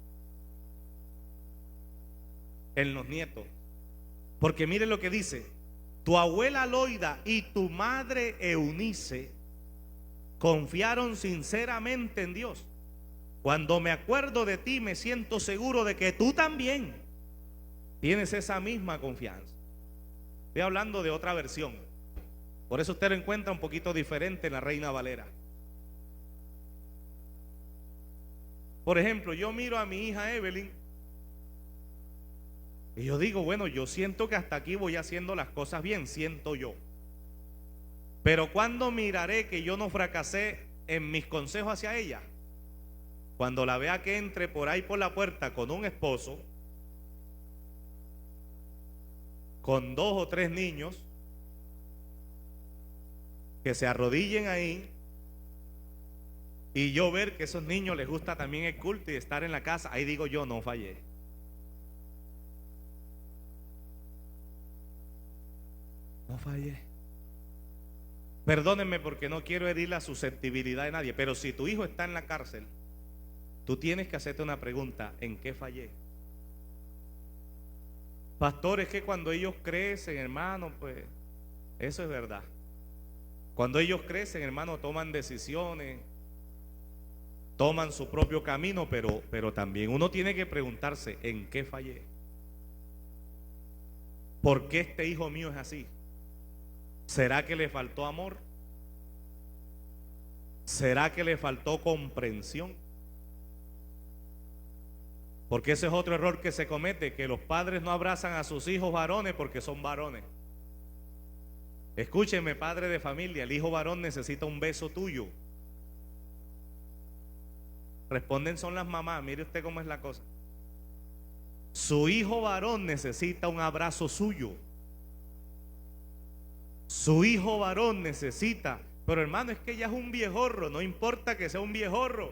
En los nietos. Porque mire lo que dice: tu abuela Loida y tu madre Eunice confiaron sinceramente en Dios. Cuando me acuerdo de ti, me siento seguro de que tú también tienes esa misma confianza. Estoy hablando de otra versión. Por eso usted lo encuentra un poquito diferente en la Reina Valera. Por ejemplo, yo miro a mi hija Evelyn y yo digo, bueno, yo siento que hasta aquí voy haciendo las cosas bien, siento yo. Pero ¿cuándo miraré que yo no fracasé en mis consejos hacia ella? Cuando la vea que entre por ahí por la puerta con un esposo, con 2 o 3 niños, que se arrodillen ahí, y yo ver que a esos niños les gusta también el culto y estar en la casa, ahí digo yo, no fallé. No fallé. Perdónenme porque no quiero herir la susceptibilidad de nadie, pero si tu hijo está en la cárcel, tú tienes que hacerte una pregunta: ¿en qué fallé? Pastor, es que cuando ellos crecen, hermano, pues eso es verdad. Cuando ellos crecen, hermano, toman decisiones, toman su propio camino, pero también uno tiene que preguntarse: ¿en qué fallé? ¿Por qué este hijo mío es así? ¿Será que le faltó amor? ¿Será que le faltó comprensión? Porque ese es otro error que se comete, que los padres no abrazan a sus hijos varones porque son varones. Escúcheme, padre de familia, el hijo varón necesita un beso tuyo. Responden son las mamás, mire usted cómo es la cosa. Su hijo varón necesita un abrazo suyo. Su hijo varón necesita, pero hermano, es que ella es un viejorro, no importa que sea un viejorro.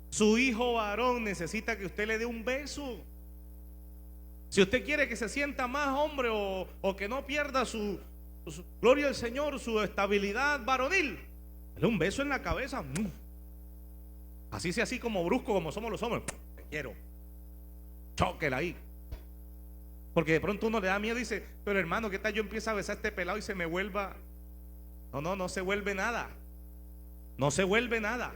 Su hijo varón necesita que usted le dé un beso. Si usted quiere que se sienta más hombre o que no pierda su gloria al Señor, su estabilidad varonil, dale un beso en la cabeza. Así sea, así como brusco como somos los hombres. Te quiero. Chóquela ahí. Porque de pronto uno le da miedo y dice, pero hermano, ¿qué tal yo empiezo a besar a este pelado y se me vuelva? No se vuelve nada. No se vuelve nada.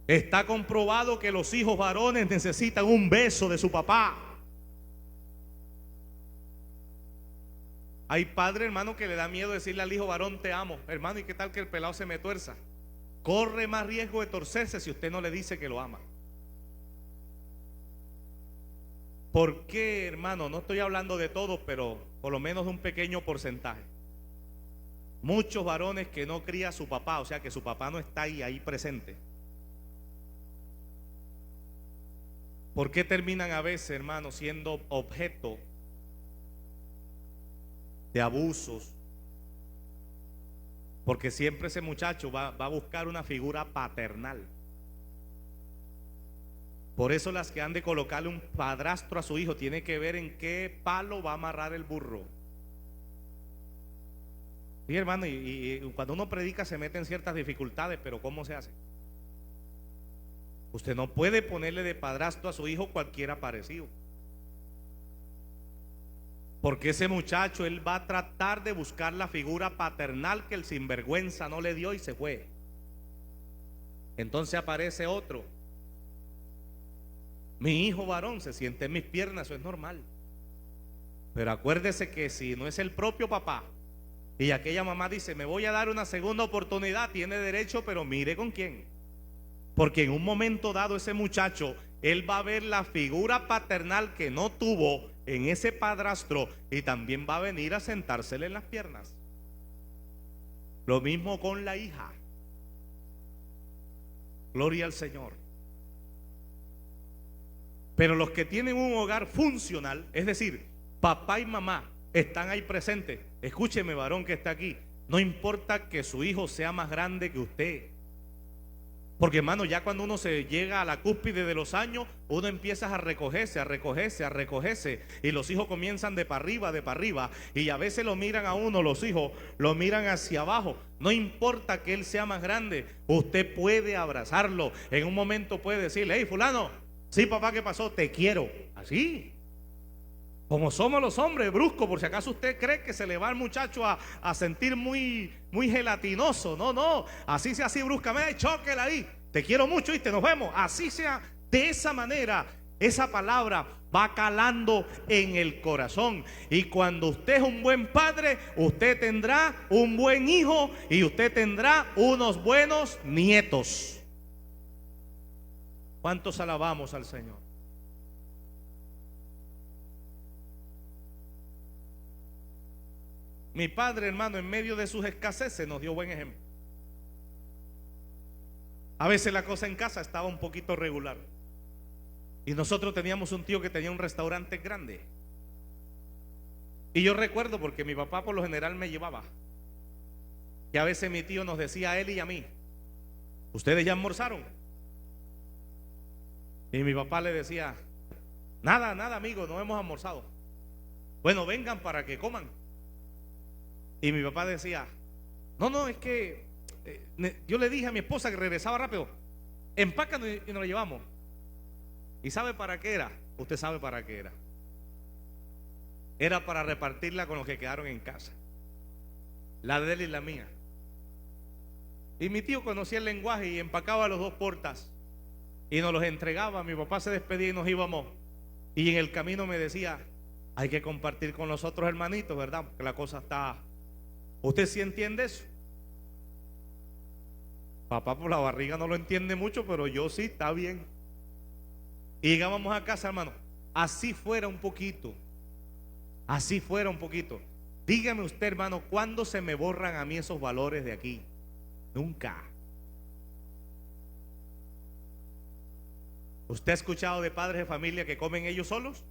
Está comprobado que los hijos varones necesitan un beso de su papá. Hay padre, hermano, que le da miedo decirle al hijo varón te amo. Hermano, ¿y qué tal que el pelado se me tuerza? Corre más riesgo de torcerse si usted no le dice que lo ama. ¿Por qué, hermano? No estoy hablando de todos, pero por lo menos de un pequeño porcentaje. Muchos varones que no cría a su papá, o sea que su papá no está ahí presente. ¿Por qué terminan a veces, hermano, siendo objeto de abusos? Porque siempre ese muchacho va a buscar una figura paternal. Por eso las que han de colocarle un padrastro a su hijo tiene que ver en qué palo va a amarrar el burro. Sí, hermano, y cuando uno predica se mete en ciertas dificultades, pero ¿cómo se hace? Usted no puede ponerle de padrastro a su hijo cualquiera parecido. Porque ese muchacho, él va a tratar de buscar la figura paternal que el sinvergüenza no le dio y se fue. Entonces aparece otro. Mi hijo varón se siente en mis piernas, eso es normal. Pero acuérdese que si no es el propio papá y aquella mamá dice me voy a dar una segunda oportunidad, tiene derecho, pero mire con quién. Porque en un momento dado ese muchacho, él va a ver la figura paternal que no tuvo en ese padrastro y también va a venir a sentársele en las piernas. Lo mismo con la hija. Gloria al Señor. Pero los que tienen un hogar funcional, es decir, papá y mamá están ahí presentes. Escúcheme, varón que está aquí, no importa que su hijo sea más grande que usted. Porque, hermano, ya cuando uno se llega a la cúspide de los años, uno empieza a recogerse, y los hijos comienzan de para arriba, y a veces lo miran a uno, los hijos lo miran hacia abajo. No importa que él sea más grande, usted puede abrazarlo. En un momento puede decirle, hey, fulano, sí, papá, ¿qué pasó? Te quiero. Así. Como somos los hombres, brusco, por si acaso usted cree que se le va al muchacho a sentir muy, muy gelatinoso. No, no, así sea así bruscamente, chóquela ahí. Te quiero mucho, ¿viste? Nos vemos. Así sea, de esa manera, esa palabra va calando en el corazón. Y cuando usted es un buen padre, usted tendrá un buen hijo y usted tendrá unos buenos nietos. ¿Cuántos alabamos al Señor? Mi padre, hermano, en medio de sus escaseces nos dio buen ejemplo. A veces la cosa en casa estaba un poquito regular. Y nosotros teníamos un tío que tenía un restaurante grande. Y yo recuerdo, porque mi papá por lo general me llevaba, que a veces mi tío nos decía a él y a mí: ¿ustedes ya almorzaron? Y mi papá le decía: nada, nada, amigo, no hemos almorzado. Bueno, vengan para que coman. Y mi papá decía: no, no, es que yo le dije a mi esposa que regresaba rápido, empácanos y nos lo llevamos. ¿Y sabe para qué era? Usted sabe para qué era. Era para repartirla con los que quedaron en casa, la de él y la mía. Y mi tío conocía el lenguaje y empacaba los dos portas y nos los entregaba. Mi papá se despedía y nos íbamos. Y en el camino me decía: hay que compartir con los otros hermanitos, ¿verdad? Porque la cosa está... ¿Usted sí entiende eso? Papá por la barriga no lo entiende mucho, pero yo sí, está bien. Y llegábamos a casa, hermano. Así fuera un poquito. Así fuera un poquito. Dígame usted, hermano, ¿cuándo se me borran a mí esos valores de aquí? Nunca. ¿Usted ha escuchado de padres de familia que comen ellos solos?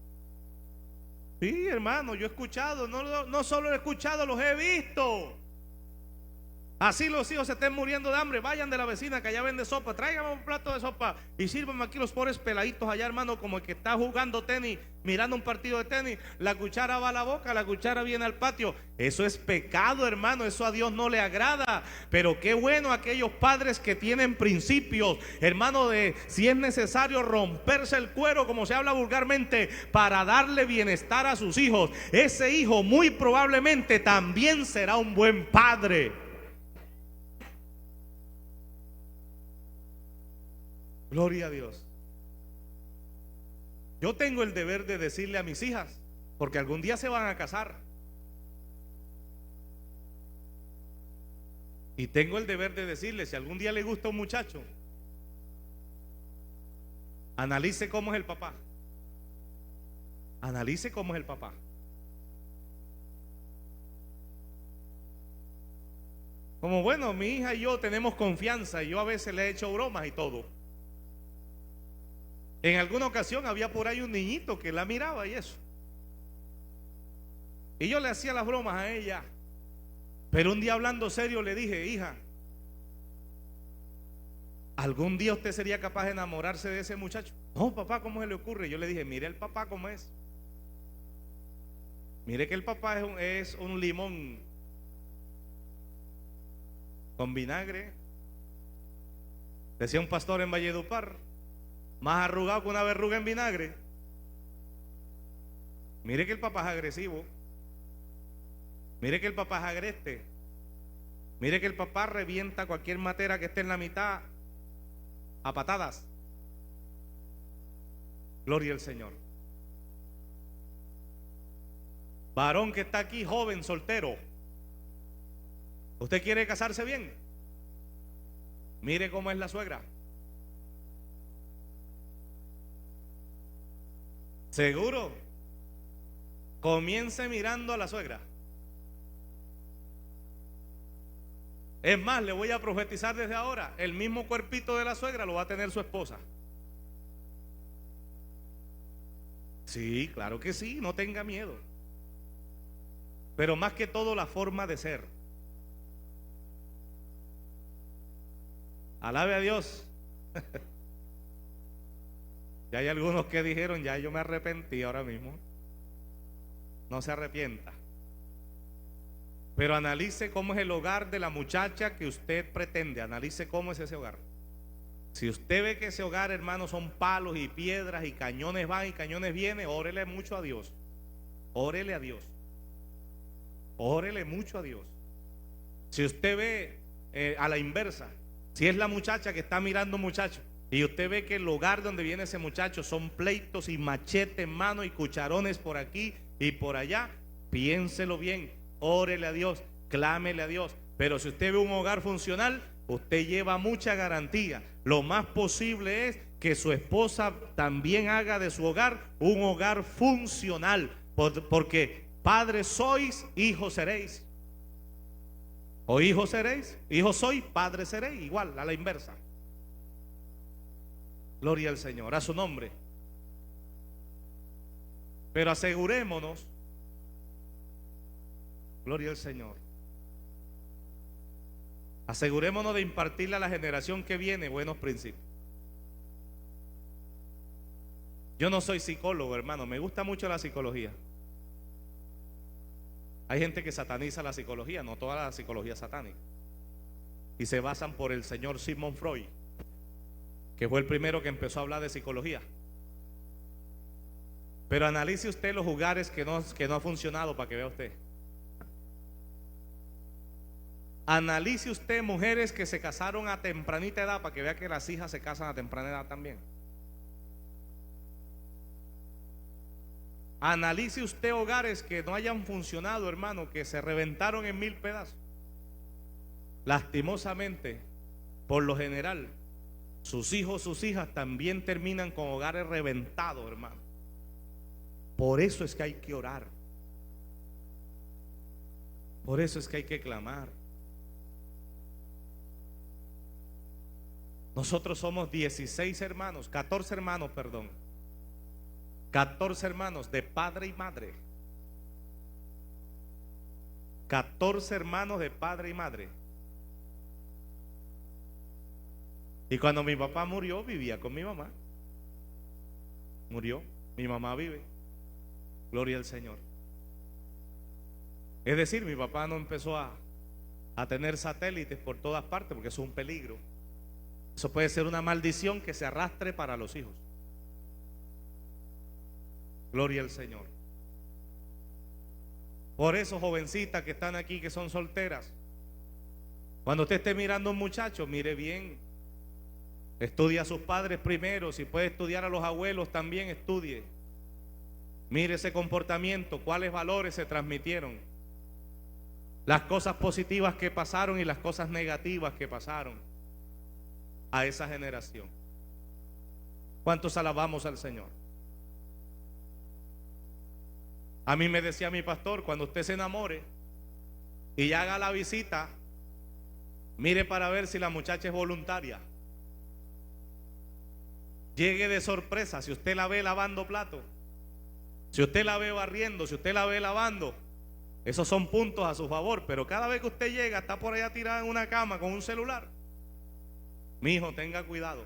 Sí, hermano, yo he escuchado, no solo he escuchado, los he visto. Así los hijos se estén muriendo de hambre, vayan de la vecina que allá vende sopa, tráigame un plato de sopa y sírvanme aquí los pobres peladitos allá, hermano, como el que está jugando tenis, mirando un partido de tenis. La cuchara va a la boca, la cuchara viene al patio. Eso es pecado, hermano, eso a Dios no le agrada. Pero qué bueno aquellos padres que tienen principios, hermano, de si es necesario romperse el cuero, como se habla vulgarmente, para darle bienestar a sus hijos. Ese hijo muy probablemente también será un buen padre. Gloria a Dios. Yo tengo el deber de decirle a mis hijas, porque algún día se van a casar, y tengo el deber de decirle: si algún día le gusta un muchacho, analice cómo es el papá. Analice cómo es el papá. Como bueno, mi hija y yo tenemos confianza, y yo a veces le he hecho bromas y todo. En alguna ocasión había por ahí un niñito que la miraba y eso, y yo le hacía las bromas a ella. Pero un día, hablando serio, le dije: hija, ¿algún día usted sería capaz de enamorarse de ese muchacho? No, papá, ¿cómo se le ocurre? Yo le dije: mire el papá cómo es. Mire que el papá es un limón con vinagre. Decía un pastor en Valledupar: más arrugado que una verruga en vinagre. Mire que el papá es agresivo. Mire que el papá es agreste. Mire que el papá revienta cualquier matera que esté en la mitad a patadas. Gloria al Señor. Varón que está aquí, joven, soltero, ¿usted quiere casarse bien? Mire cómo es la suegra. ¿Seguro? Comience mirando a la suegra. Es más, le voy a profetizar desde ahora: el mismo cuerpito de la suegra lo va a tener su esposa. Sí, claro que sí, no tenga miedo. Pero más que todo, la forma de ser. Alabe a Dios. Ya hay algunos que dijeron: ya yo me arrepentí ahora mismo. No se arrepienta. Pero analice cómo es el hogar de la muchacha que usted pretende. Analice cómo es ese hogar. Si usted ve que ese hogar, hermano, son palos y piedras y cañones van y cañones vienen, órele mucho a Dios. órele a Dios. Órele mucho a Dios. Si usted ve a la inversa, si es la muchacha que está mirando muchacho y usted ve que el hogar donde viene ese muchacho son pleitos y machete en mano y cucharones por aquí y por allá, piénselo bien, órele a Dios, clámele a Dios. Pero si usted ve un hogar funcional, usted lleva mucha garantía. Lo más posible es que su esposa también haga de su hogar un hogar funcional, porque padres sois, hijos seréis. O hijos seréis, hijos sois, padres seréis, igual, a la inversa. Gloria al Señor, a su nombre. Pero asegurémonos, gloria al Señor, asegurémonos de impartirle a la generación que viene buenos principios. Yo no soy psicólogo, hermano, me gusta mucho la psicología. Hay gente que sataniza la psicología, no toda la psicología satánica, y se basan por el señor Sigmund Freud, que fue el primero que empezó a hablar de psicología. Pero analice usted los hogares que no ha funcionado para que vea usted. Analice usted mujeres que se casaron a tempranita edad para que vea que las hijas se casan a temprana edad también. Analice usted hogares que no hayan funcionado, hermano, que se reventaron en 1000 pedazos. Lastimosamente, por lo general, sus hijos, sus hijas también terminan con hogares reventados, hermano. Por eso es que hay que orar. Por eso es que hay que clamar. Nosotros somos 14 hermanos, perdón. 14 hermanos de padre y madre. 14 hermanos de padre y madre. Y cuando mi papá murió, vivía con mi mamá. Murió, mi mamá vive. Gloria al Señor. Es decir, mi papá no empezó a tener satélites por todas partes, porque eso es un peligro. Eso puede ser una maldición que se arrastre para los hijos. Gloria al Señor. Por eso, jovencitas que están aquí, que son solteras, cuando usted esté mirando a un muchacho, mire bien. Estudie a sus padres primero. Si puede estudiar a los abuelos, también estudie. Mire ese comportamiento, cuáles valores se transmitieron, las cosas positivas que pasaron y las cosas negativas que pasaron a esa generación. ¿Cuántos alabamos al Señor? A mí me decía mi pastor, cuando usted se enamore y ya haga la visita, mire para ver si la muchacha es voluntaria. Llegue de sorpresa. Si usted la ve lavando platos, si usted la ve barriendo, si usted la ve lavando, esos son puntos a su favor. Pero cada vez que usted llega, está por allá tirada en una cama con un celular. Mi hijo, tenga cuidado.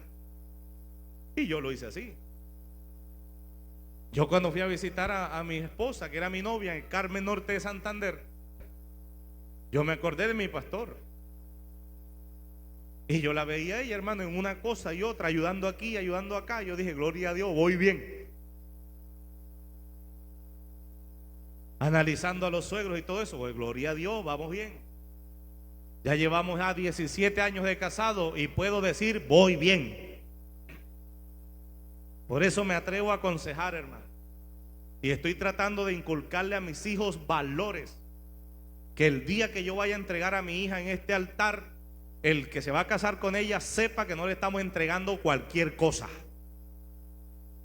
Y yo lo hice así. Yo cuando fui a visitar a mi esposa, que era mi novia, en Carmen Norte de Santander, yo me acordé de mi pastor. Y yo la veía a ella, hermano, en una cosa y otra, ayudando aquí, ayudando acá. Yo dije, gloria a Dios, voy bien. Analizando a los suegros y todo eso, pues gloria a Dios, vamos bien. Ya llevamos ya 17 años de casado y puedo decir, voy bien. Por eso me atrevo a aconsejar, hermano. Y estoy tratando de inculcarle a mis hijos valores. Que el día que yo vaya a entregar a mi hija en este altar, el que se va a casar con ella sepa que no le estamos entregando cualquier cosa.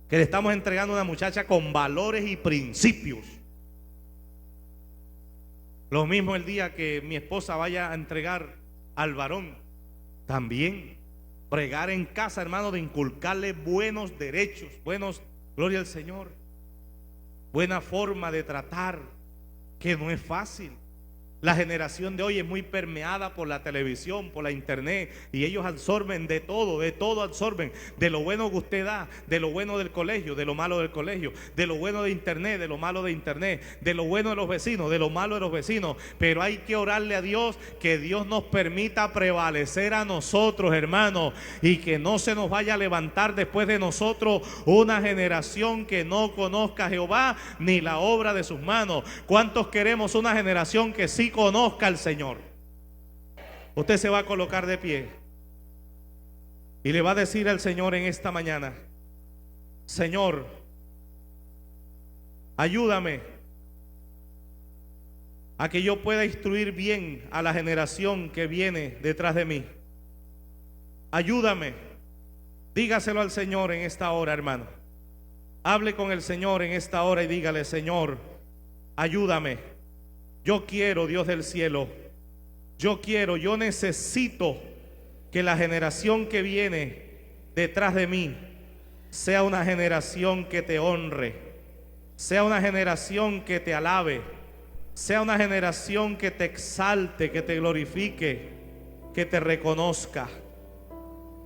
Que le estamos entregando a una muchacha con valores y principios. Lo mismo el día que mi esposa vaya a entregar al varón. También pregar en casa, hermano, de inculcarle buenos derechos, gloria al Señor, buena forma de tratar, que no es fácil. La generación de hoy es muy permeada por la televisión, por la internet, y ellos absorben de todo absorben, de lo bueno que usted da, de lo bueno del colegio, de lo malo del colegio, de lo bueno de internet, de lo malo de internet, de lo bueno de los vecinos, de lo malo de los vecinos. Pero hay que orarle a Dios que Dios nos permita prevalecer a nosotros, hermanos, y que no se nos vaya a levantar después de nosotros una generación que no conozca a Jehová ni la obra de sus manos. ¿Cuántos queremos una generación que sí conozca al Señor? Usted se va a colocar de pie y le va a decir al Señor en esta mañana: Señor, ayúdame a que yo pueda instruir bien a la generación que viene detrás de mí. Ayúdame. Dígaselo al Señor en esta hora, hermano. Hable con el Señor en esta hora y dígale: Señor, ayúdame. Yo quiero, Dios del cielo, yo necesito que la generación que viene detrás de mí sea una generación que te honre, sea una generación que te alabe, sea una generación que te exalte, que te glorifique, que te reconozca.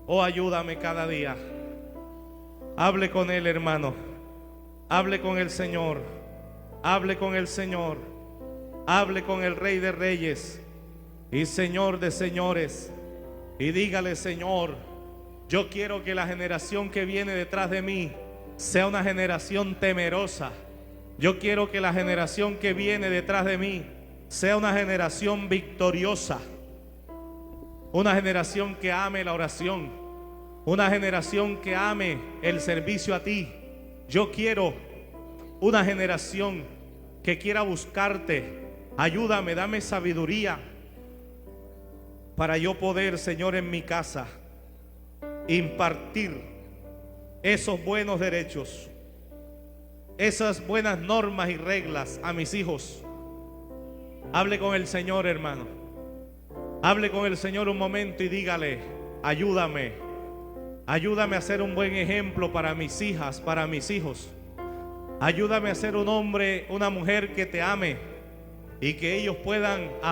Oh, ayúdame cada día. Hable con Él, hermano. Hable con el Señor. Hable con el Señor. Hable con el Rey de Reyes y Señor de Señores. Y dígale: Señor, yo quiero que la generación que viene detrás de mí sea una generación temerosa. Yo quiero que la generación que viene detrás de mí sea una generación victoriosa. Una generación que ame la oración. Una generación que ame el servicio a ti. Yo quiero una generación que quiera buscarte. Ayúdame, dame sabiduría para yo poder, Señor, en mi casa impartir esos buenos derechos, esas buenas normas y reglas a mis hijos. Hable con el Señor, hermano. Hable con el Señor un momento y dígale: ayúdame. Ayúdame a ser un buen ejemplo para mis hijas, para mis hijos. Ayúdame a ser un hombre, una mujer que te ame y que ellos puedan amar.